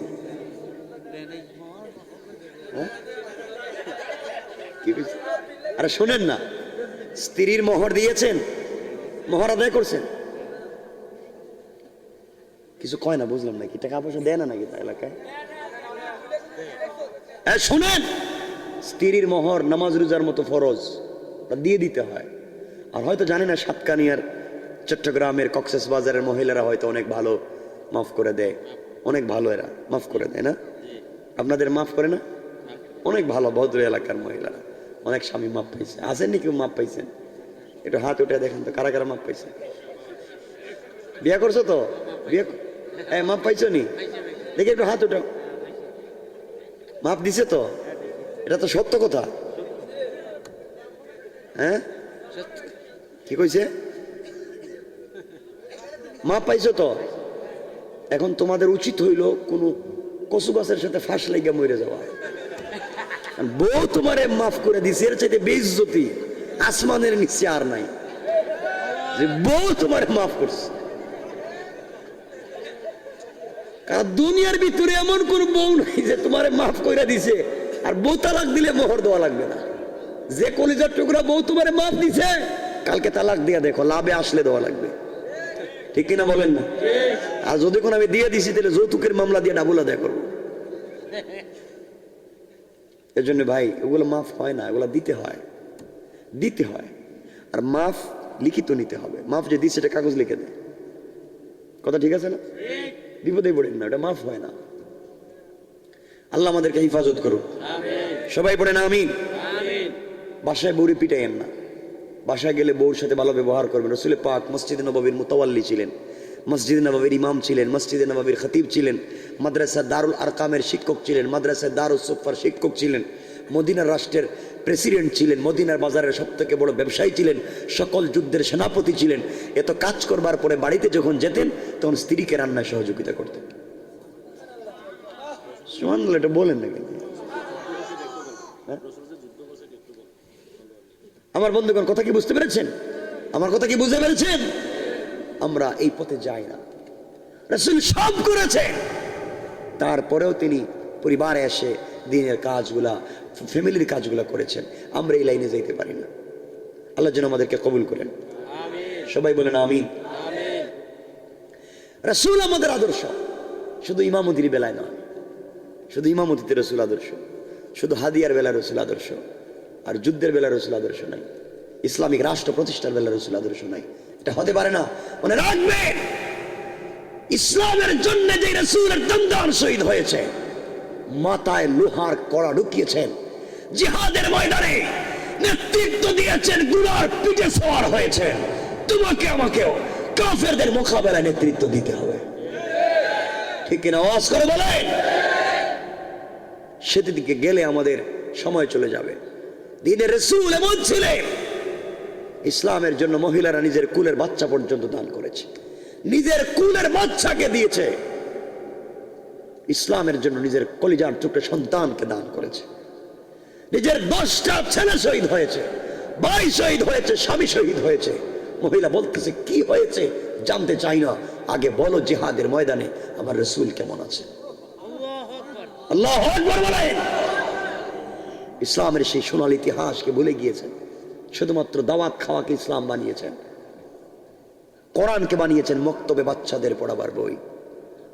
আরে শোনেন না, স্ত্রীর মোহর দিয়েছেন? মোহর আদায় করছেন? কিছু কয় না, বুঝলাম নাকি? টাকা পয়সা দেয় না নাকি এলাকায়? শুনেন, স্ত্রীর মোহর নামাজ রোজার মতো ফরজ, দিয়ে দিতে হয়। আর হয়তো জানি না, সাতকানিয়ার, চট্টগ্রামের, কক্সবাজারের মহিলারা হয়তো অনেক ভালো মাফ করে দেয়, অনেক ভালো, এরা মাফ করে দেয় না? আপনাদের মাফ করে না? অনেক ভালো ভদ্র এলাকার মহিলারা, অনেক স্বামী মাফ পাইছে। আসেননি কেউ মাফ পাইছেন? একটু হাত উঠে দেখেন তো, কারা কারা মাফ পাইছে? বিয়ে করছো তো? বিয়ে মাফ পাইছো নি? দেখি একটু হাত উঠাও। মাফ দিছে তো? এটা তো সত্য কথা। হ্যাঁ, কি কইছে? মাপ পাইছো তো? এখন তোমাদের উচিত হইল কোন কচু গাছের সাথে ফাঁস লাগিয়া মরে যাওয়া। বউ তোমারে মাফ করে দিছে, এর চাইতে বেইজ্জতি আসমানের নিচে আর নাই, যে বউ তোমারে মাফ করছে। কারণ দুনিয়ার ভিতরে এমন কোন বউ নাই যে তোমারে মাফ করে দিছে আর বউ তালাক দিলে মোহর দেওয়া লাগবে না। যে কলিজার টুকরা বউ তোমারে মাফ দিছে, কালকে তালাক দিয়ে দেখো, লাভে আসলে দেওয়া লাগবে, ঠিক কিনা বলেন না? আর যদি কোন আমি দিয়ে দিছি, তাহলে যৌতুকের মামলা দিয়ে ডাবল আদায় করবো। এজন্য ভাই ওগুলো মাফ হয় না, ওগুলো দিতে হয়, দিতে হয়। আর মাফ লিখিত নিতে হবে। মাফ যে দিচ্ছে এটা কাগজ লিখে দেয়, কথা ঠিক আছে না? বিপদে পড়েন না, ওটা মাফ হয় না। আল্লাহ আমাদেরকে হিফাজত করুক, সবাই পড়েন আমিন। বাসায় বউরে পিটাইয়েন না, বাসায় গেলে বউর সাথে ভালো ব্যবহার করবেন। রাসূল পাক মসজিদে নববীর মুতাওয়াল্লি ছিলেন, মসজিদে নববীর ইমাম ছিলেন, মসজিদে নববীর খতিব ছিলেন, মাদ্রাসা দারুল আরকামের শিক্ষক ছিলেন, মাদ্রাসা দারুস সুফার শিক্ষক ছিলেন, মদিনার রাষ্ট্রের প্রেসিডেন্ট ছিলেন, মদিনার বাজারের সবথেকে বড় ব্যবসায়ী ছিলেন, সকল যুদ্ধের সেনাপতি ছিলেন। এত কাজ করবার পরে বাড়িতে যখন যেতেন তখন স্ত্রীকে রান্নায় সহযোগিতা করতেন। সুবহানাল্লাহ, এটা বলেন না কিন্তু। আমার বন্ধুগণ, কথা কি বুঝতে পেরেছেন? আমার কথা কি বুঝতে পেরেছেন? আমরা এই পথে যাই না। রাসূল সব করেছেন, তারপরেও তিনি পরিবারে এসে দিনের কাজগুলা, ফ্যামিলির কাজগুলা করেছেন। আমরা এই লাইনে যাইতে পারি না। আল্লাহ যেন আমাদেরকে কবুল করেন, সবাই বলেন আমিন। রাসূল আমাদের আদর্শ, শুধু ইমামতির বেলায় নয়, শুধু ইমামতিতে রাসূল আদর্শ, শুধু হাদিয়ার বেলায় রাসূল আদর্শ, আর যুদ্ধের বেলায় রাসূল আদর্শ নাই, ইসলামিক রাষ্ট্র প্রতিষ্ঠার বেলায় রাসূল আদর্শ নাই। এটা হতে পারে না। মনে রাখবেন, ইসলামের জন্য যে রাসূলের দমদার শহীদ হয়েছে, মাথায় লোহার কড়া ঢুকিয়েছেন, জিহাদের ময়দানে নেতৃত্ব দিয়েছেন, গুলার পিঠে সওয়ার হয়েছেন, তোমাকে আমাকেও কাফেরদের মোকাবেলায় নেতৃত্ব দিতে হবে। ঠিক কিনা? আওয়াজ করে বলেন। সেদিকে গেলে আমাদের সময় চলে যাবে। দ্বীনের রাসূল এমন ছিলেন, ইসলামের জন্য মহিলারা নিজের কুলের বাচ্চা পর্যন্ত দান করেছে, নিজের কুলের বাচ্চাকে দিয়েছে, ইসলামের জন্য নিজের কলিজার টুকরো সন্তানকে দান করেছে। নিজের 10টা ছেলে শহীদ হয়েছে, ভাই শহীদ হয়েছে, স্বামী শহীদ হয়েছে। মহিলা বলতেছে, কি হয়েছে জানতে চাই না, আগে বলো জিহাদের ময়দানে আমার রাসূল কেমন আছে। আল্লাহু আকবার বলেন। ইসলামের সেই সোনালী ইতিহাসকে ভুলে গিয়েছেন, শুধুমাত্র দাওয়াত খাওয়াকে ইসলাম বানিয়েছেন। কোরআনকে বানিয়েছেন মক্তবে বাচ্চাদের পড়াবার বই,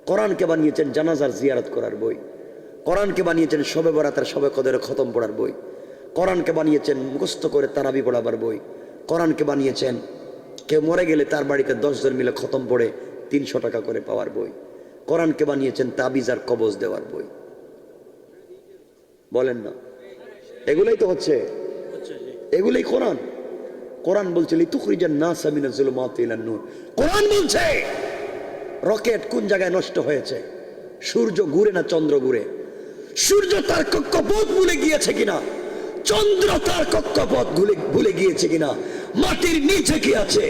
কোরআনকে বানিয়েছেন জানাজার জিয়ারত করার বই, কোরআনকে বানিয়েছেন শবে বরাতের শবে কদরে খতম পড়ার বই, কোরআনকে বানিয়েছেন মুখস্থ করে তারাবি পড়াবার বই, কোরআনকে বানিয়েছেন কেউ মরে গেলে তার বাড়িতে 10 জন মিলে খতম পড়ে 300 টাকা করে পাওয়ার বই, কোরআনকে বানিয়েছেন তাবিজ আর কবজ দেওয়ার বই। বলেন না, এগুলাই তো হচ্ছে, এগুলাই কোরআন। কোরআন বলছে লিতুখরিজান নাসা মিনাজ যুলুমাতি ইলান নূর। কোরআন বলছে রকেট কোন জায়গায় নষ্ট হয়েছে, সূর্য ঘুরে না চন্দ্র ঘুরে, সূর্য তার কক্ষপথ ভুলে গিয়েছে কিনা, চন্দ্র তার কক্ষপথ ভুলে গিয়েছে কিনা, মাটির নিচে কি আছে,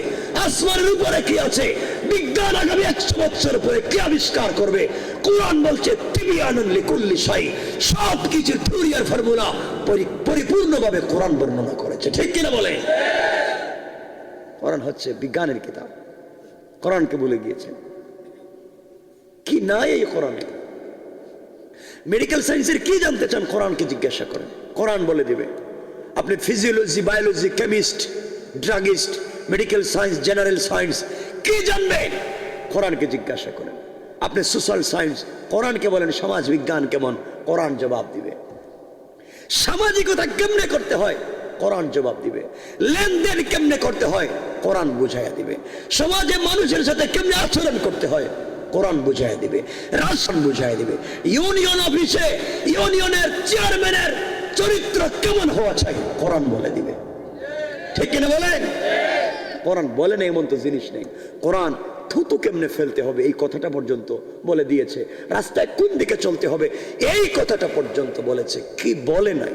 আসমানের উপরে কি আছে, বিজ্ঞান আগামী 100 বছর পরে কি আবিষ্কার করবে। কোরআন বলছে তিবিয়ানুন লিকুল্লি শাই, সব কিছুর থিওরি আর ফর্মুলা পরিপূর্ণভাবে কোরআন বর্ণনা করেছে। ঠিক কিনা বলে? কোরআন হচ্ছে বিজ্ঞানের কিতাব, কোরআনকে ভুলে গিয়েছেন। কি নাই এই কোরআনে? মেডিকেল সায়েন্সের কি জানতে চান, কোরআনকে জিজ্ঞাসা করেন, কোরআন বলে দিবে। আপনি physiology, biology, chemist, druggist, medical science, general science কি জানবেন, কোরআনকে জিজ্ঞাসা করেন। আপনি সোশ্যাল সায়েন্স, কোরআনকে বলেন সমাজ বিজ্ঞান কেমন, কোরআন জবাব দিবে। সামাজিকতা কেমনে করতে হয়, কোরআন জবাব দিবে। লেনদেন কেমনে করতে হয়, কোরআন বুঝাইয়া দিবে। সমাজে মানুষের সাথে কেমনে আচরণ করতে হয়, কোরআন বুঝাইয়া দিবে। রাষ্ট্র বুঝাইয়া দিবে। ইউনিয়ন অফিসে ইউনিয়নের চেয়ারম্যানের চরিত্র কেমন হওয়া চাই, কোরআন বলে দিবে। ঠিক কিনা বলেন? কোরআন বলে না এমন তো জিনিস নেই। কোরআন থুতু কেমনে ফেলতে হবে এই কথাটা পর্যন্ত বলে দিয়েছে, রাস্তায় কোন দিকে চলতে হবে এই কথাটা পর্যন্ত বলেছে। কি বলে নাই?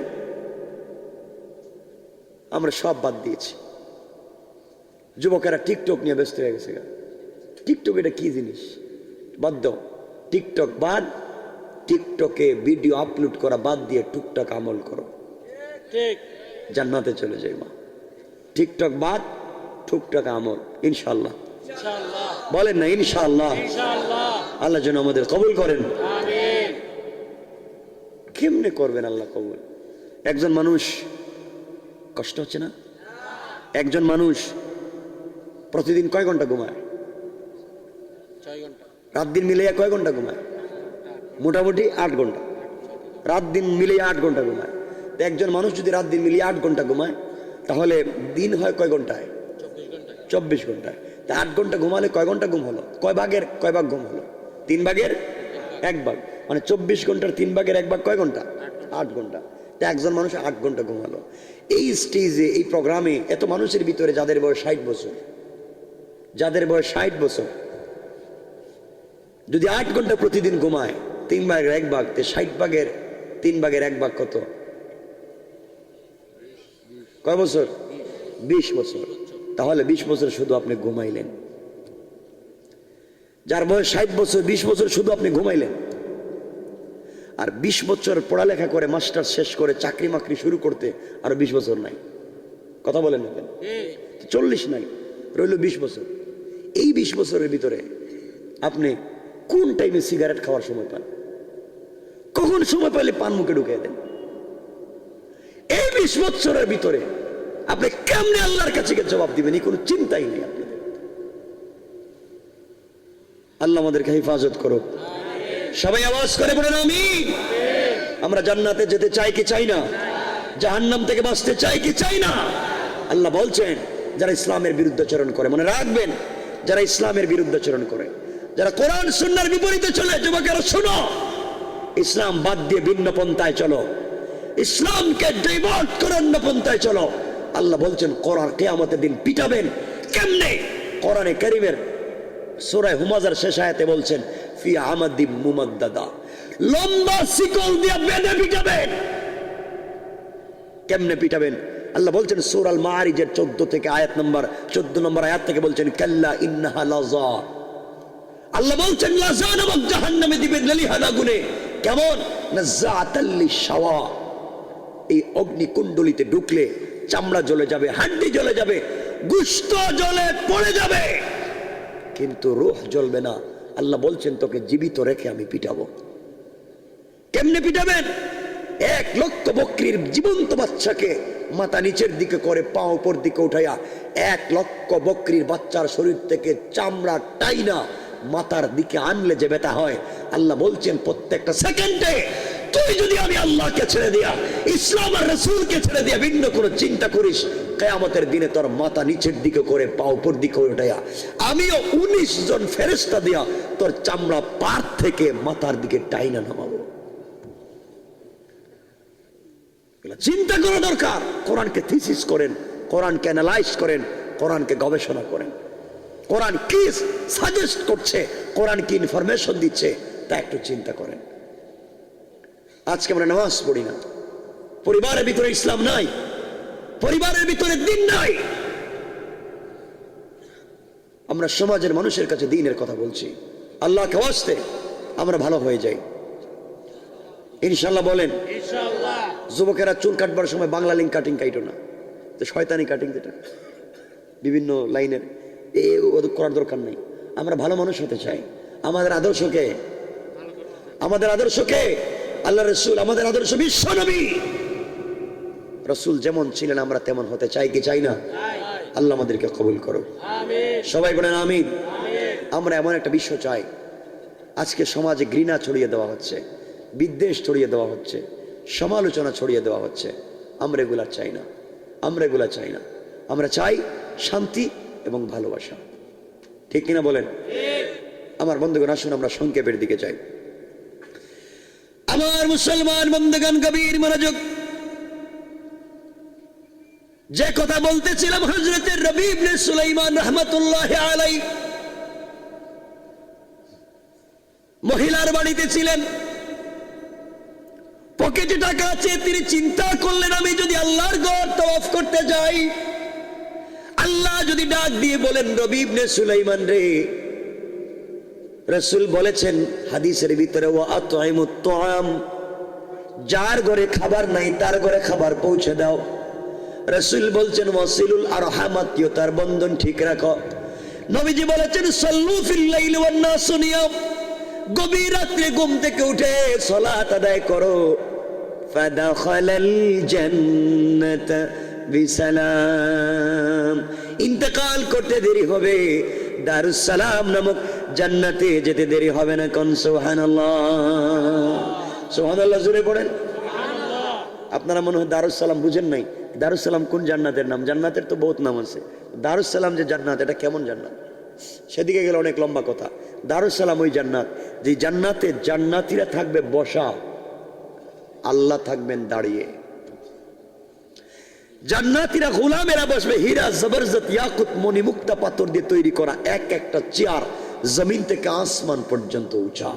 আমরা সব বাদ দিয়েছি। যুবকেরা টিকটক নিয়ে ব্যস্ত হয়ে গেছে। টিকটক এটা কি জিনিস? বাদ দাও, টিকটক বাদ। টিকটকে ভিডিও আপলোড করা বাদ দিয়ে টুকটাক আমল করো, ঠিক জান্নাতে চলে যাই মা। টিকটক বাদ, টুকটাক আমল, ইনশাআল্লাহ। বলেন না ইনশাআল্লাহ। আল্লাহ যেন আমাদের কবুল করেন। কেমনে করবেন আল্লাহ কবুল? একজন মানুষ, কষ্ট হচ্ছে না? একজন মানুষ প্রতিদিন কয় ঘন্টা ঘুমায়? 6 ঘন্টা। রাত দিন মিলিয়ে কয় ঘন্টা ঘুমায়? মোটামুটি 8 ঘন্টা। রাত দিন মিলিয়ে 8 ঘন্টা ঘুমায়। তো একজন মানুষ যদি রাত দিন মিলিয়ে 8 ঘন্টা ঘুমায়, তাহলে দিন হয় কয় ঘন্টায়? 24 ঘন্টায়। তা 8 ঘন্টা ঘুমালে কয় ঘন্টা ঘুম হলো? কয় ভাগ ঘুম হলো? 3 ভাগের 1 ভাগ। মানে 24 ঘন্টার 3 ভাগের 1 ভাগ কয় ঘন্টা? 8 ঘন্টা। তা একজন মানুষ 8 ঘন্টা ঘুমালো। এই স্টেজে, এই প্রোগ্রামে এত মানুষের ভিতরে যাদের বয়স 60 বছর, যাদের বয়স 60 বছর যদি 8 ঘন্টা প্রতিদিন ঘুমায়, 3 ভাগের 1 ভাগ, 60 ভাগের 3 ভাগের 1 ভাগ কত? কয় বছর? 20 বছর। তাহলে 20 বছর শুধু আপনি ঘুমাইলেন। যার বয়স 60 বছর, 20 বছর শুধু আপনি ঘুমাইলেন। আর 20 বছর পড়ালেখা করে মাস্টার শেষ করে চাকরি মাকরি শুরু করতে আরো 20 বছর নাই। কথা বলেন না কেন? 40 নাই, রইল 20 বছর। এই 20 বছরের ভিতরে আপনি কোন টাইমে সিগারেট খাওয়ার সময় পান? কখন সময় পেলে পান মুখে ঢুকিয়ে দেন? এই 20 বছরের ভিতরে আপনি কেমনে আল্লাহর কাছে জবাব দিবেন? এই কোনো চিন্তাই নেই আপনাদের। আল্লাহ আমাদেরকে হেফাজত করুক। সবাই আওয়াজ করে বলেন আমিন। আমরা জান্নাতে যেতে চাই কি চাই না? জাহান্নাম থেকে বাঁচতে চাই কি চাই না? আল্লাহ বলছেন যারা ইসলামের বিরুদ্ধাচরণ করে, মনে রাখবেন, যারা ইসলামের বিরুদ্ধাচরণ করে, যারা কোরআন সুন্নাহর বিপরীতে চলে, যুবকেরা শোনো, ইসলাম বাদ দিয়ে ভিন্ন পন্থায় চলো, ইসলামকে ডাইভার্ট করে অন্য পন্থায় চলো। আল্লাহ বলছেন কোরআন কিয়ামতের দিন পিটাবেন। কেমনে? কোরআনে কারীমের সূরা হুমাযার শেষ আয়াতে বলছেন ফি আমাদিম মুমাদ্দাদা, লম্বা শিকল দিয়ে বেঁধে পিটাবেন। কেমনে পিটাবেন? আল্লাহ বলছেন সূরা আল মাআরিজের 14 নম্বর আয়াত থেকে বলছেন কাল্লা ইন্নাহা লাযা। আল্লাহ বলছেন লাযা নামক জাহান্নামে দিবেন লেলিহান আগুনে। কেমন? নাযাআতাল লিশাওয়া। এই অগ্নিকুণ্ডলিতে ঢুকলে চামড়া জ্বলে যাবে, হাড্ডি জ্বলে যাবে, গোশত জ্বলে পড়ে যাবে, কিন্তু রূহ জ্বলবে না। আল্লাহ বলছেন তোকে জীবিত রেখে আমি পিটাবো। কেমনে পিটাবেন? 1 লক্ষ বকরির জীবন্ত বাচ্চাকে মাথা নিচের দিকে করে পা উপর দিকে উঠাইয়া 1 লক্ষ বকরির বাচ্চার শরীর থেকে চামড়া টাইনা মাথার দিকে আনলে যে ব্যথা হয়, আল্লাহ বলছেন প্রত্যেকটা সেকেন্ডে তুই যদি আমি আল্লাহকে ছেড়ে দিয়া, ইসলাম আর রাসূলকে ছেড়ে দিয়া ভিন্ন কোনো চিন্তা করিস, কিয়ামতের দিনে তোর মাথা নিচের দিকে করে পা উপর দিকে উঠাইয়া আমিও 19 জন ফেরেশতা দিয়া তোর চামড়া পার থেকে মাথার দিকে টাইনা নামাবো। চিন্তা করা দরকার। কোরআনকে থিসিস করেন, কোরআনকে অ্যানালাইজ করেন, কোরআনকে গবেষণা করেন। কোরআন কি সাজেস্ট করছে, কোরআন কি ইনফরমেশন দিচ্ছে, তা একটু চিন্তা করেন। আজকে আমরা নামাজ পড়ি না, পরিবারের ভিতরে ইসলাম নাই, পরিবারের ভিতরে দ্বীন নাই। আমরা সমাজের মানুষের কাছে দ্বীনের কথা বলছি, আল্লাহকে ওয়াস্তে আমরা ভালো হয়ে যাই ইনশাআল্লাহ। বলেন ইনশাআল্লাহ। যুবকেরা চুল কাটবার সময় বাংলা লিঙ্ক কাটিং কাইটো না, তো শয়তানি কাটিং, যেটা বিভিন্ন লাইনের, ওদের করার দরকার নেই। আমরা ভালো মানুষ হতে চাই। আমাদের আদর্শকে আল্লাহ রাসূল, আমাদের আদর্শ বিশ্ব নবী রাসূল যেমন ছিলেন আমরা তেমন হতে চাই কি চাই না? আল্লাহ আমাদেরকে কবুল করুক। সবাই বলেন আমিন। আমরা এমন একটা বিশ্ব চাই। আজকে সমাজে ঘৃণা ছড়িয়ে দেওয়া হচ্ছে, বিদ্বেষ ছড়িয়ে দেওয়া হচ্ছে, সমালোচনা ছড়িয়ে দেওয়া হচ্ছে। আমরা এগুলা চাই না, আমরা চাই শান্তি এবং ভালোবাসা। ঠিক কিনা বলেন? আমার বন্ধুগণ, আসুন আমরা সংক্ষেপের দিকে যাই। আমার মুসলমান বন্ধুগণ, গভীর মনোযোগ। যে কথা বলতেছিলাম, হযরত রবি ইবনে সুলাইমান রাহমাতুল্লাহি আলাইহি মহিলার বাড়িতে ছিলেন, পকেটে টাকা আছে। তিনি চিন্তা করলেন আমি যদি আল্লাহর ঘর তওয়াফ করতে যাই, আল্লাহ যদি ডাক দিয়ে বলেন রবি ইবনে সুলাইমান রে, রাসূল বলেছেন হাদিসের ভিতরে ওয়া আতইমুত তুআম, যার ঘরে খাবার নাই তার ঘরে খাবার পৌঁছে দাও। রাসূল বলছেন ওয়াসিলুল আরহামাতিও, তার বন্ধন ঠিক রাখো। নবীজি বলেছেন সাল্লু ফিল লাইলি ওয়ান নাসু নিয়াম, গভীর রাত্রে ঘুম থেকে উঠে সালাত আদায় করো। ফাদাখালাল জান্নাতা বিসালাম, ইন্তেকাল করতে দেরি হবে, দারুস সালাম নামক জান্নাতে যেতে দেরি হবে না। কোন সুবহানাল্লাহ, সুবহানাল্লাহ জোরে পড়েন। আপনারা মনে হয় দারুস সালাম বুঝেন নাই। দারুস সালাম কোন জান্নাতের নাম? জান্নাতের তো বহুত নাম আছে। দারুস সালাম যে জান্নাত, এটা কেমন জান্নাত? সেদিকে গেলে অনেক লম্বা কথা। দারুস সালাম ওই জান্নাত যে জান্নাতে জান্নাতীরা থাকবে বসা, আল্লাহ থাকবেন দাঁড়িয়ে। জান্নাতীরা গোলামেরা বসবে, হীরা জবরজত ইয়াকুত মণিমুক্তা পাথর দিয়ে তৈরি করা এক একটা চেয়ার জমিন থেকে আসমান পর্যন্ত উঁচা।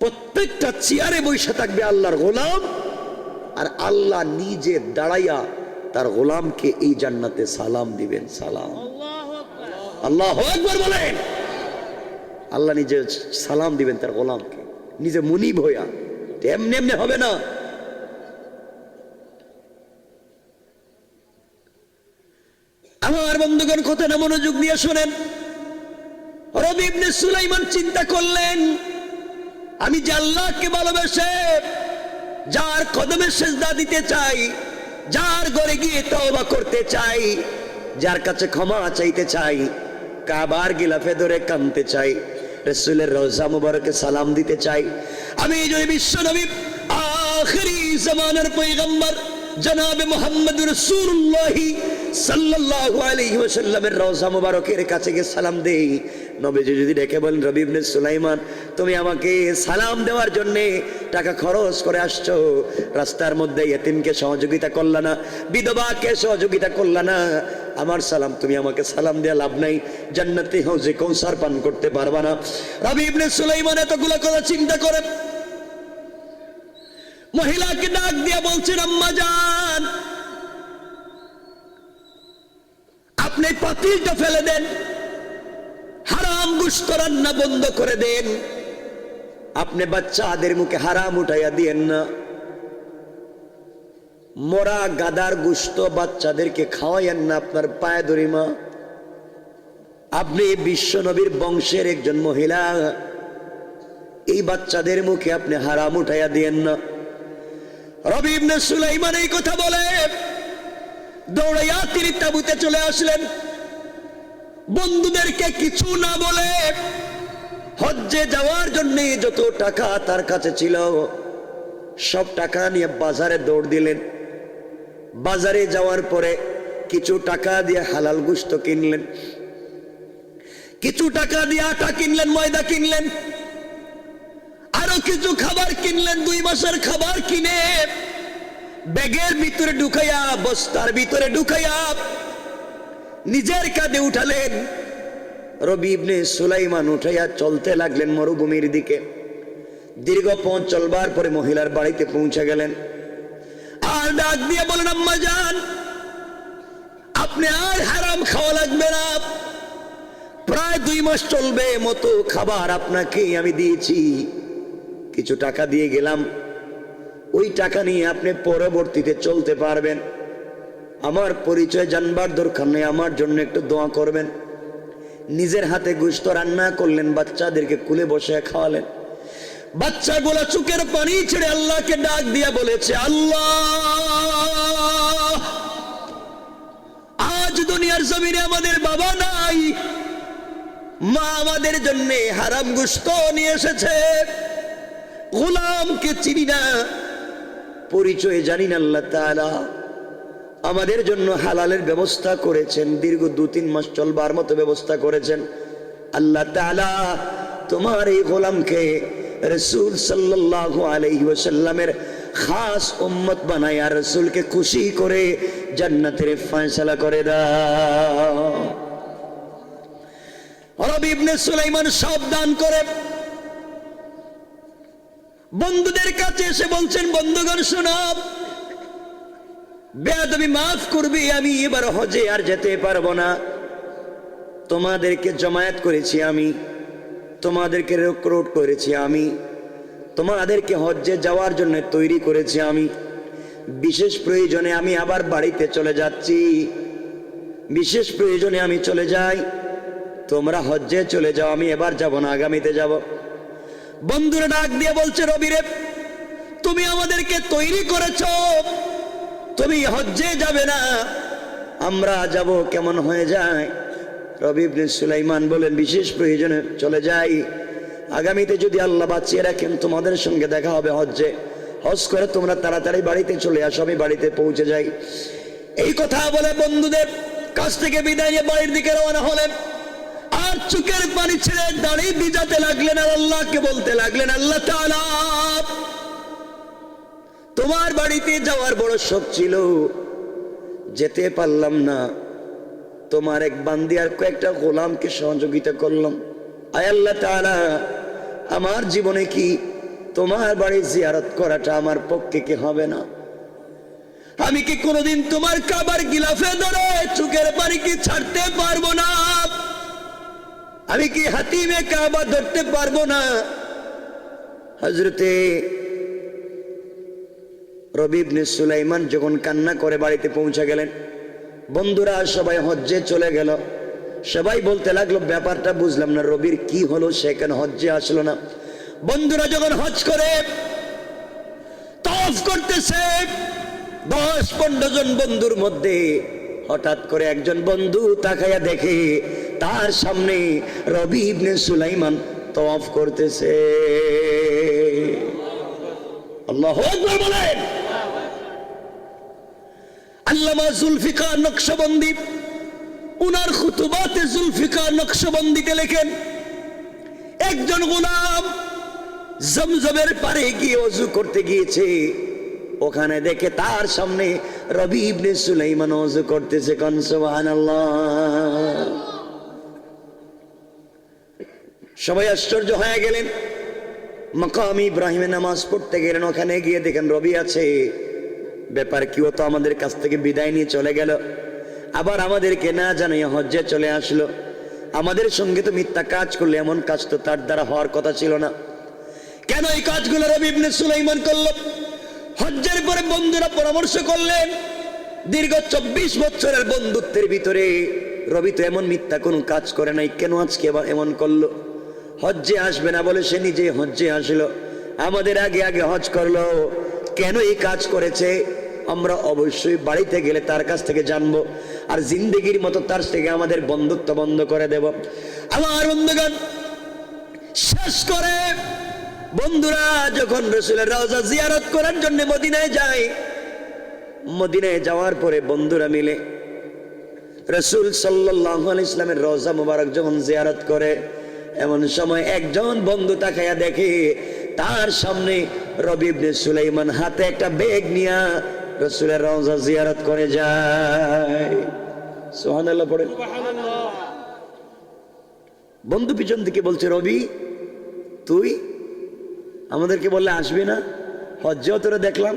প্রত্যেকটা চেয়ারে বসে থাকবে আল্লাহর গোলাম, আর আল্লাহ নিজে দাঁড়াইয়া তার গোলামকে এই জান্নাতে সালাম দিবেন। সালাম, আল্লাহু আকবার বলেন। আল্লাহ নিজে সালাম দিবেন তার গোলামকে, নিজে মুনিব হইয়া। এমনি এমনি হবে না। আমার বন্ধুগণ, কথাটা মনোযোগ দিয়ে শোনেন। রবি ইবনে সুলাইমান চিন্তা করলেন, আমি যে আল্লাহকে ভালোবেসে যার কদমে সিজদা দিতে চাই, যার ঘরে গিয়ে তওবা করতে চাই, যার কাছে ক্ষমা চাইতে চাই, কাবার গিলাফে ধরে কাঁদতে চাই, রাসূলের রওজা মুবারকে সালাম দিতে চাই, আমি যদি বিশ্ব নবী আখিরি জামানার পয়গম্বর জনাবে মুহাম্মদ রাসূলুল্লাহ সাল্লাল্লাহু আলাইহি ওয়াসাল্লামের রওজা মুবারকের কাছে গিয়ে সালাম দেই, নবীজি যদি ডেকে বলেন, রবি ইবনে সুলাইমান তুমি আমাকে সালাম দেওয়ার জন্য টাকা খরচ করে আসছো, রাস্তার মধ্যে ইতিমকে সহযোগিতা করলা না, বিধবাকে সহযোগিতা করলা না, আমার সালাম তুমি আমাকে সালাম দেয়া লাভ নাই, জান্নাতে হাউজে কৌসার পান করতে পারবা না। রবি ইবনে সুলাইমান এতগুলো কথা চিন্তা করে মহিলাকে ডাক দিয়া বলছেন, আম্মা জান আপনি পাতিলটা ফেলে দেন, হারাম গোশত রান্না বন্ধ করে দেন, আপনি বাচ্চাদের মুখে হারাম উঠাইয়া দিয়েন না, মরা গাদার গোশত বাচ্চাদেরকে খাওয়াইয়েন না, আপনার পায়ে ধরি মা, আপনি বিশ্ব নবীর বংশের একজন মহিলা, এই বাচ্চাদের মুখে আপনি হারাম উঠাইয়া দিয়েন না। রবি ইবনে সুলাইমান এই কথা বলে দৌড়াইয়া তিনি তাঁবুতে চলে আসলেন। বন্ধুদেরকে কিছু না বলে হজ্জে যাওয়ার জন্য যত টাকা তার কাছে ছিল সব টাকা নিয়ে বাজারে দৌড় দিলেন। বাজারে যাওয়ার পরে কিছু টাকা দিয়ে হালাল গোশত কিনলেন, কিছু টাকা দিয়ে আটা কিনলেন, ময়দা কিনলেন, আরো কিছু খাবার কিনলেন। 2 মাসের খাবার কিনে ব্যাগের ভিতরে ঢুকাইয়া, বস্তার ভিতরে ঢুকাইয়া নিজের কাঁধে উঠালেন। রবি ইবনে সুলাইমান উঠাইয়া চলতে লাগলেন মরুভূমির দিকে। দীর্ঘ পথ চলবার পরে মহিলার বাড়িতে পৌঁছে গেলেন। আর ডাক দিয়ে বলেন, আম্মা জান আপনি আর হারাম খাওয়া লাগবে না, প্রায় 2 মাস চলবে মতো খাবার আপনাকে আমি দিয়েছি, কিছু টাকা দিয়ে গেলাম, ওই টাকা নিয়ে আপনি পরবর্তীতে চলতে পারবেন। আমার পরিচয় জানবার দরকার নেই, আমার জন্য একটু দোয়া করবেন। নিজের হাতে গোশত রান্না করলেন, বাচ্চাদেরকে কুলে বসে খাওয়ালেন। বাচ্চাগুলো চোখের পানি ছেড়ে আল্লাহকে ডাক দিয়া বলেছে, আল্লাহ আজ দুনিয়ার জমিনে আমাদের বাবা নাই, মা আমাদের জন্য হারাম গোশত নিয়ে এসেছে, গোলামকে চিনি না, পরিচয় জানি না, আল্লাহ তাআলা আমাদের জন্য হালালের ব্যবস্থা করেছেন, দীর্ঘ 2-3 মাস চলবার মতো ব্যবস্থা করেছেন। আল্লাহ তাআলা তোমার এই গোলামকে রাসূল সাল্লাল্লাহু আলাইহি ওয়াসাল্লামের খাস উম্মত বানায়, আর রাসূলকে খুশি করে জান্নাতের ফয়সালা করে দাও। রবি ইবনে সুলাইমান সাবধান করে বন্ধুদের কাছে এসে বলছেন, বন্ধুগণ শোনো, বেয়াদবি মাফ করবি, আমি এবার হজে আর যেতে পারবো না, তোমাদেরকে জমায়েত করেছি আমি, তোমাদেরকে রিক্রুট করেছি আমি, তোমাদেরকে হজ্জে যাওয়ার জন্য তৈরি করেছি আমি, বিশেষ প্রয়োজনে আমি আবার বাড়িতে চলে যাচ্ছি, বিশেষ প্রয়োজনে আমি চলে যাই, তোমরা হজ্জে চলে যাও, আমি এবার যাব না, আগামীতে যাব। বন্ধুরা ডাক দিয়ে বলছে, রবিরে তুমি আমাদেরকে তৈরি করেছো, তুমি হজ্জে যাবে না, আমরা যাব, কেমন হয়ে যায়? রবি ইবনে সুলাইমান বলেন, বিশেষ প্রয়োজনে চলে যাই, আগামীতে যদি আল্লাহ বাঁচিয়ে রাখেন তোমাদের সঙ্গে দেখা হবে হজ্জে, হজ করে তোমরা তাড়াতাড়ি বাড়িতে চলে আসো, আমি বাড়িতে পৌঁছে যাই। এই কথা বলে বন্ধুদের কাছ থেকে বিদায় নিয়ে বাড়ির দিকে রওনা হলেন। আর চোখের পানি ছেড়ে দাঁড়িয়ে ভিজাতে লাগলেন আর আল্লাহকে বলতে লাগলেন, আল্লাহ তাআলা তোমার বাড়িতে যাওয়ার বড় শখ ছিল, যেতে পারলাম না। তোমার এক বান্দি আর কয়েকটা গোলামকে সহযোগিতা করলাম। আয় আল্লাহ তাআলা, আমার জীবনে কি তোমার বাড়ি জিয়ারত করাটা আমার পক্ষে কি হবে না? আমি কি কোনোদিন তোমার কাবার গিলাফে ধরে চোখের পানি কি ছাড়তে পারবো না? আমি কি হাতিমে কাবা ধরতে পারবো না? হযরতে রবি ইবনে সুলাইমান যখন কান্না করে বাড়িতে পৌঁছে গেলেন, বন্ধুরা সবাই হজ্জে চলে গেল। সবাই বলতে লাগলো, ব্যাপারটা বুঝলাম না, রবির কি হলো, সে কেন হজ্জে আসলো না? বন্ধুরা যখন হজ করে তওয়াফ করতেছে, 10-15 জন বন্ধুর মধ্যে হঠাৎ করে একজন বন্ধু তাকায়া দেখে তার সামনে রবি ইবনে সুলাইমান তওয়াফ করতেছে। আল্লাহু আকবার বলেন। আল্লামা জুলফিকার নকশবন্দি উনার খুতুবাতে জুলফিকার নকশবন্দিতে লেখেন, একজন গোলাম জমজমের পারে গিয়ে ওযু করতে গিয়েছে, ওখানে দেখে তার সামনে রবি ইবনে সুলাইমান ওযু করতেছে। কোন সুবহানাল্লাহ। সবাই আশ্চর্য হয়ে গেলেন। মাকাম ইব্রাহিমে নামাজ পড়তে গেলেন, ওখানে গিয়ে দেখেন রবি আছে। ব্যাপার কি, ও তো আমাদের কাছ থেকে বিদায় নিয়ে চলে গেল, আবার আমাদেরকে না জানিয়ে হজ্জে চলে আসলো। আমাদের সঙ্গে তো মিথ্যা কাজ করলে, এমন কাজ তো তার দ্বারা হওয়ার কথা ছিল না। কেন এই কাজগুলো রবি ইবনে সুলাইমান করলো? হজ্জের পরে বন্ধুরা পরামর্শ করলেন, দীর্ঘ 24 বছরের বন্ধুত্বের ভিতরে রবি তো এমন মিথ্যা কোনো কাজ করে নাই, কেন আজকে আবার এমন করলো? হজ্জে আসবে না বলে সে নিজে হজ্জে আসলো, আমাদের আগে আগে হজ করলো, কেন এই কাজ করেছে? আমরা অবশ্যই বাড়িতে গেলে তার কাছ থেকে জানবো, আর জিন্দেগির মতো তার থেকে আমাদের বন্ধুত্ব বন্ধ করে দেব। আমার বন্ধুগণ, শেষ করে বন্ধুরা যখন রাসূলের রওজা জিয়ারত করার জন্য মদিনায় যায়, মদিনায় যাওয়ার পরে বন্ধুরা মিলে রাসূল সাল্লাল্লাহু আলাইহি ওয়াসাল্লামের রওজা মুবারক যখন জিয়ারত করে, এমন সময় একজন বন্ধু তাকায়া দেখে তার সামনে রবি ইবনে সুলাইমান হাতে একটা ব্যাগ নিয়ে রাসূলের রওজা জিয়ারত করে যায়। সুবহানাল্লাহ পড়ে। বন্ধু পিছন থেকে বলছে, রবি তুই আমাদেরকে বললে আসবি না, হজ্জেও তোরে দেখলাম,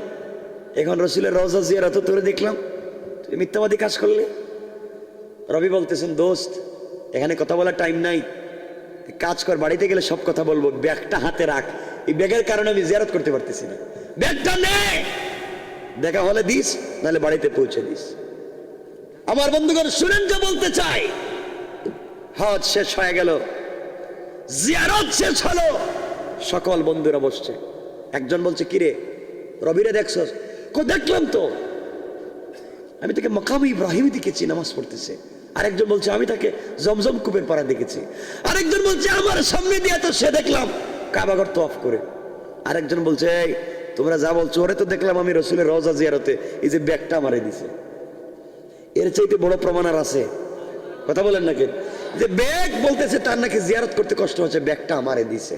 এখন রাসূলের রওজা জিয়ারতও তোরে দেখলাম, তুই মিথ্যাবাদী কাজ করলে। রবি বলতেছেন, দোস্ত এখানে কথা বলার টাইম নাই, কাজ কর, বাড়িতে গেলে সব কথা বলবো, ব্যাগটা হাতে রাখ, এই ব্যাগের কারণে আমি জিয়ারত করতে পারতেছি না, ব্যাগটা নে, দেখা হলে দিস, নাহলে বাড়িতে পৌঁছে দিস। আমার বন্ধুগণ শুনেন যে বলতে চাই, হজ শেষ হয়ে গেল, জিয়ারত শেষ হলো, সকল বন্ধুরা বসছে। একজন বলছে, কিরে রবিরে দেখছস? দেখলাম তো, আমি তাকে মাকাম ইব্রাহিম দেখেছি নামাজ পড়তেছে। আরেকজন বলছে, আমি তাকে জমজম কূপের পাড়ে দেখেছি। আরেকজন বলছে, আমার সামনে দিয়ে তো সে দেখলাম কাবাঘর তওয়াফ করে। আরেকজন বলছে, এই তোমরা যা বলছো, ওরে তো দেখলাম আমি রাসূলের রওজা জিয়ারতে, এই যে ব্যাগটা আমারে দিছে। এর চাইতে বড় প্রমাণ আর আছে? কথা বলেন নাকি? যে ব্যাগ বলতেছে তার নাকি জিয়ারত করতে কষ্ট হচ্ছে, ব্যাগটা আমারে দিছে।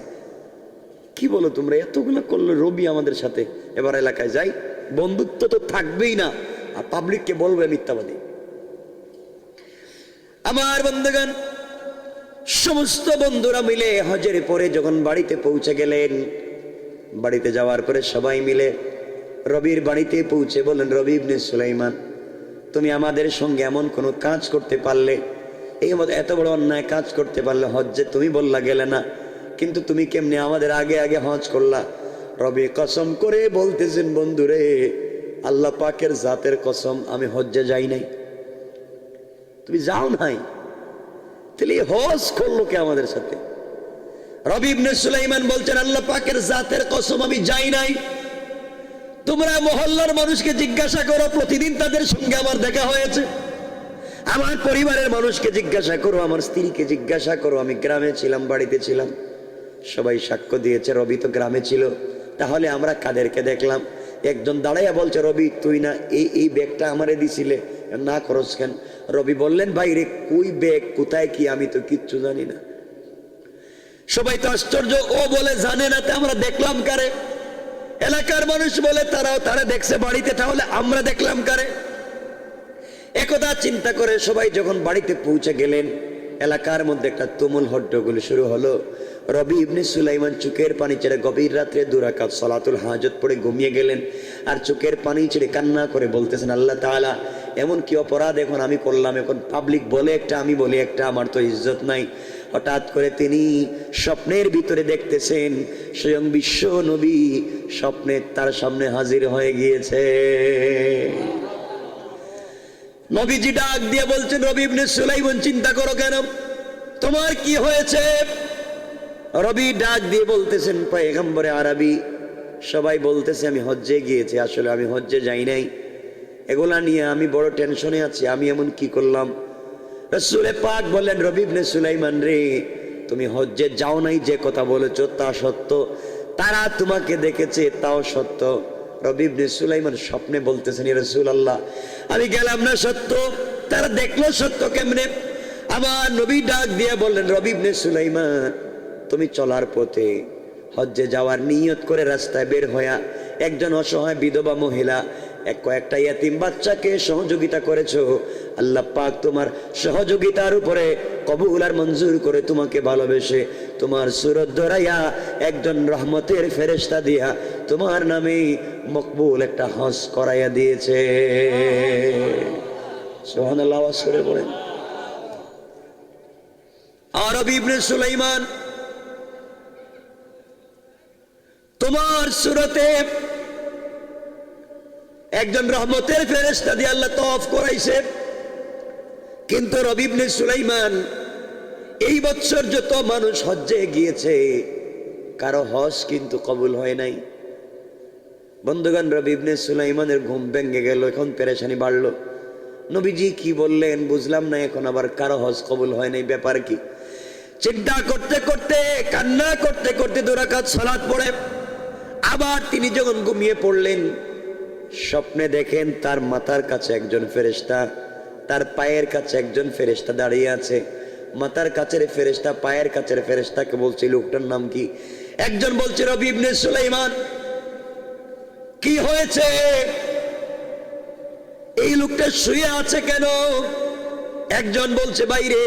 কি বলো তোমরা, এতগুলো করলো রবি আমাদের সাথে, এবার এলাকায় যাই, বন্ধুত্ব তো থাকবেই না, আর পাবলিককে বলবে মিথ্যাবাদী। আমার বন্ধুগণ, সমস্ত বন্ধুরা মিলে হজের পরে যখন বাড়িতে পৌঁছে গেলেন, বাড়িতে যাওয়ার পরে সবাই মিলে রবির বাড়িতে পৌঁছে বললেন, রবি ইবনে সুলাইমান, তুমি আমাদের সঙ্গে এমন কোনো কাজ করতে পারলে, এই এত বড় অন্যায় কাজ করতে পারলে, হজ্জে তুমি বললা গেলে না, কিন্তু তুমি কেমনে আমাদের আগে আগে হজ করলা? রবি কসম করে বলতেছেন, বন্ধুরে আল্লাহ পাকের জাতের কসম, আমি হজ্জে যাই নাই। তুমি যাও নাই, তাহলে হজ করলো কে আমাদের সাথে? রবি ইবনে সুলাইমান বলছেন, আল্লাহ পাকের জাতের কসম আমি যাই নাই। তোমরা মহল্লার মানুষকে জিজ্ঞাসা করো, প্রতিদিন তাদের সঙ্গে আমার দেখা হয়েছে। আমার পরিবারের মানুষকে জিজ্ঞাসা করো, আমার স্ত্রীকে জিজ্ঞাসা করো, আমি গ্রামে ছিলাম, বাড়িতে ছিলাম, সবাই সাক্ষ্য দিয়েছে রবি তো গ্রামে ছিল, তাহলে আমরা কাদেরকে দেখলাম? একজন দাঁড়াইয়া বলছে, রবি তুই না এই ব্যাগটা আমারে দিছিলে, না করস কেন? রবি বললেন, ভাই রে কই ব্যাগ, কোথায় কি, আমি তো কিচ্ছু জানি না। সবাই তো আশ্চর্য, ও বলে জানে না, তা আমরা দেখলাম কারে? এলাকার মানুষ বলে তারা দেখছে বাড়িতে, তাহলে আমরা দেখলাম কারে? একদা চিন্তা করে সবাই যখন বাড়িতে পৌঁছে গেলেন, এলাকার মধ্যে একটা তুমুল হট্টগোল শুরু হলো। রবি ইবনে সুলাইমান চোখের পানি ছেড়ে গভীর রাত্রে 2 রাকাত সালাতুল হাজত পড়ে ঘুমিয়ে গেলেন। আর চোখের পানি ছেড়ে কান্না করে বলতেছেন, আল্লাহ তাআলা এমন কি অপরাধ এখন আমি করলাম? এখন পাবলিক বলে একটা, আমি বলি একটা, আমার তো ইজ্জত নাই। হঠাৎ করে তিনি স্বপ্নের ভিতরে দেখতেছেন স্বয়ং বিশ্ব নবী স্বপ্নে তার সামনে হাজির হয়ে গিয়েছে। নবীজি ডাক দিয়ে বলছেন, রবি ইবনে সুলাইমান চিন্তা করো কেন, তোমার কি হয়েছে? রবি ডাক দিয়ে বলতেছেন, পয়গম্বরে আরবি সবাই বলতেছে আমি হজ্জে গিয়েছি, আসলে আমি হজ্জে যাই নাই, এগুলা নিয়ে আমি বড় টেনশনে আছি, আমি এমন কি করলাম? রাসূলে পাক বললেন, রবি ইবনে সুলাইমান রে, তুমি হজ্জে যাও নাই যে কথা বলেছো তা সত্য, তারা তোমাকে দেখেছে তাও সত্য। রবি ইবনে সুলাইমান স্বপ্নে বলতেছেন, ইয়া রাসূলুল্লাহ আমি গেলাম না সত্য, তারা দেখলো সত্য কেমনে? আমার নবী ডাক দিয়ে বললেন, রবি ইবনে সুলাইমান তুমি চলার পথে হজ্জে যাওয়ার নিয়ত করে রাস্তায় বের হইয়া একজন অসহায় বিধবা মহিলা কয়েকটা ইয়াতিম বাচ্চাকে সহযোগিতা করেছো, আল্লাহ পাক তোমার সহযোগিতার উপরে কবুল আর মঞ্জুর করে তোমাকে ভালোবেসে তোমার সুরত ধরাইয়া একজন রহমতের ফেরেশতা দিয়া তোমার নামে মকবুল একটা হজ করাইয়া দিয়েছে। সুবহানাল্লাহ ওয়া বলেন। আর রবি ইবনে সুলাইমান তোমার সুরতে একজন রহমতের ফেরেশতা দিয়ে আল্লাহ তওয়াফ করাইছে, কিন্তু রবি ইবনে সুলাইমান এই বছর যত মানুষ হজ্জে গিয়েছে কারো হজ কিন্তু কবুল হয় নাই। বন্ধুগণ, রবি ইবনে সুলাইমানের ঘুম ভেঙে গেল, এখন পেরেশানি বাড়লো। নবীজি কি বললেন বুঝলাম না, এখন আবার কারো হজ কবুল হয় নাই, ব্যাপার কি? চিন্তা করতে করতে কান্না করতে করতে 2 রাকাত সালাত পড়ে আবার তিনি যখন ঘুমিয়ে পড়লেন, স্বপ্নে দেখেন তার মাথার কাছে একজন ফেরেশতা, তার পায়ের কাছে একজন ফেরেশতা দাঁড়িয়ে আছে। মাথার কাছের ফেরেশতা, পায়ের কাছের ফেরেশতাকে বলছে, লোকটার নাম কি? একজন বলছে রবি ইবনে সুলাইমান। কি হয়েছে? এই লোকটা শুয়ে আছে কেন? একজন বলছে, বাইরে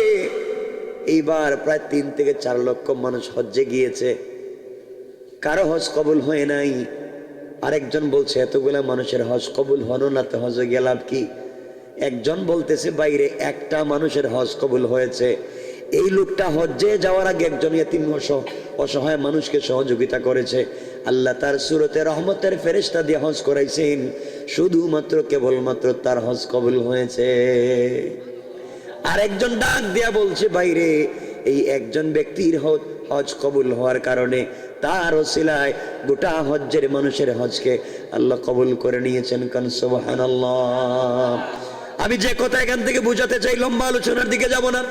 এইবার প্রায় 3 থেকে 4 লক্ষ মানুষ হজ্জে গিয়েছে, কারো হজ কবুল হয় নাই। আরেকজন বলছে, এতগুলা মানুষের হজ কবুল হলো না, তো হজে গেলাম কি? একজন বলতেছে, বাইরে একটা মানুষের হজ কবুল হয়েছে। এই লোকটা হজ্জে যাওয়ার আগে একজন ইতিম অসহায় মানুষকে সহযোগিতা করেছে, আল্লাহ তার সুরতে রহমতের ফেরেশতা দিয়ে হজ করাইছেন, শুধুমাত্র কেবলমাত্র তার হজ কবুল হয়েছে। আরেকজন ডাক দিয়া বলছে, বাইরে এই একজন ব্যক্তির হজ কবুল হওয়ার কারণে তার ওসিলায় গোটা হজ্জের মানুষের হজকে আল্লাহ কবুল করে নিয়েছেন। কান সুবহানাল্লাহ। আমি যে কথা এখান থেকে বুঝাতে চাই, লম্বা আলোচনার দিকে যাব না।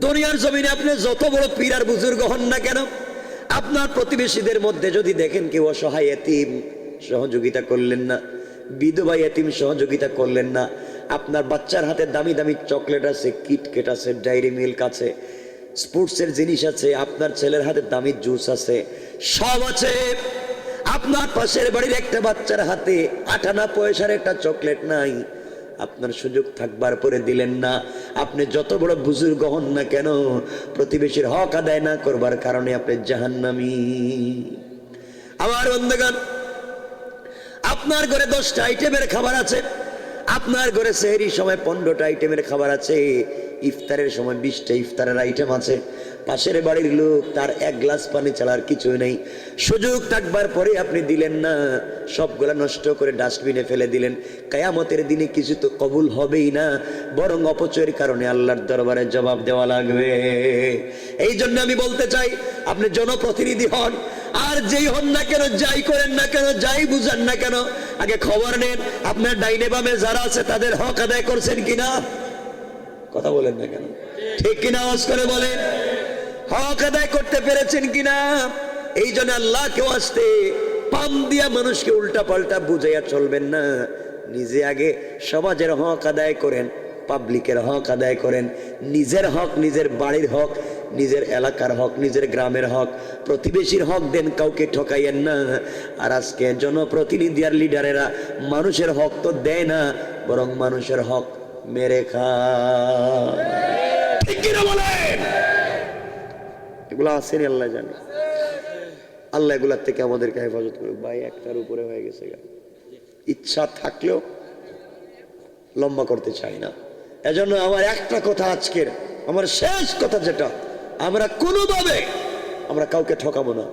দুনিয়ার জমিনে আপনি যত বড় পীর আর বুজুর্গ হন না কেন, আপনার প্রতিবেশীদের মধ্যে যদি দেখেন কেউ অসহায় এতিম, সহযোগিতা করলেন না, বিধবা এতিম সহযোগিতা করলেন না, আপনার বাচ্চার হাতে দামি দামি চকলেট আছে, কিটকেট আছে, ডায়েরি মিল্ক আছে, স্পোর্টসের জিনিস আছে, আপনার ছেলের হাতে দামি জুস আছে, সব আছে, আপনার পাশের বাড়ির একটা বাচ্চার হাতে 8 আনা পয়সার একটা চকলেট নাই, আপনার সুযোগ থাকবার পরে দিলেন না। আপনি যত বড় বুজুর্গ হন না কেন, প্রতিবেশীর হক আদায় না করবার কারণে আপনি জাহান্নামী। আমার বন্ধুগণ, আপনার ঘরে 10টা আইটেমের খাবার আছে, আপনার ঘরে সেহরির সময় 15টা আইটেমের খাবার আছে, ইফতারের সময় 20টা ইফতারের আইটেম আছে। পাশের বাড়ির লোক, তার 1 গ্লাস পানি ছাড়ার কিছুই নেই, সুযোগ থাকবার পরে আপনি দিলেন না, সবগুলা নষ্ট করে ডাস্টবিনে ফেলে দিলেন। কিয়ামতের দিনে কিছু তো কবুল হবেই না, বরং অপচয়ের কারণে আল্লাহর দরবারে জবাব দেওয়া লাগবে। এই জন্য আমি বলতে চাই, আপনি জনপ্রতিনিধি হন আর যেই হন না কেন, যাই করেন না কেন, যাই বুঝান না কেন, আগে খবর নেন আপনার ডাইনে বামে যারা আছে তাদের হক আদায় করছেন কিনা। কথা বলেন না কেন? ঠিক কিনা? আওয়াজ করে বলেন। হক আদায় করতে পেরেছেন কিনা? এই জন্য আল্লাহকে আসতে পাম দিয়া মানুষকে উল্টা পাল্টা বুঝাইয়া চলবেন না। নিজে আগে সমাজের হক আদায় করেন, পাবলিকের হক আদায় করেন, নিজের হক, নিজের বাড়ির হক, নিজের এলাকার হক, নিজের গ্রামের হক, প্রতিবেশীর হক দেন, কাউকে ঠকাইয়েন না। আর আজকে জনপ্রতিনিধি আর লিডারেরা মানুষের হক তো দেয় না, বরং মানুষের হক মেরে খায়। ঠিক কিনা বলেন? এগুলো আসেনি, আল্লাহ জানে। আল্লাহ এগুলার থেকে আমাদেরকে হেফাজত করুক। ভাই একটার উপরে হয়ে গেছে, ইচ্ছা থাকলেও লম্বা করতে চাই না। এজন্য আমার একটা কথা, আজকের আমার শেষ কথা যেটা, আমরা কোনোভাবে আমরা কাউকে ঠকাবো না।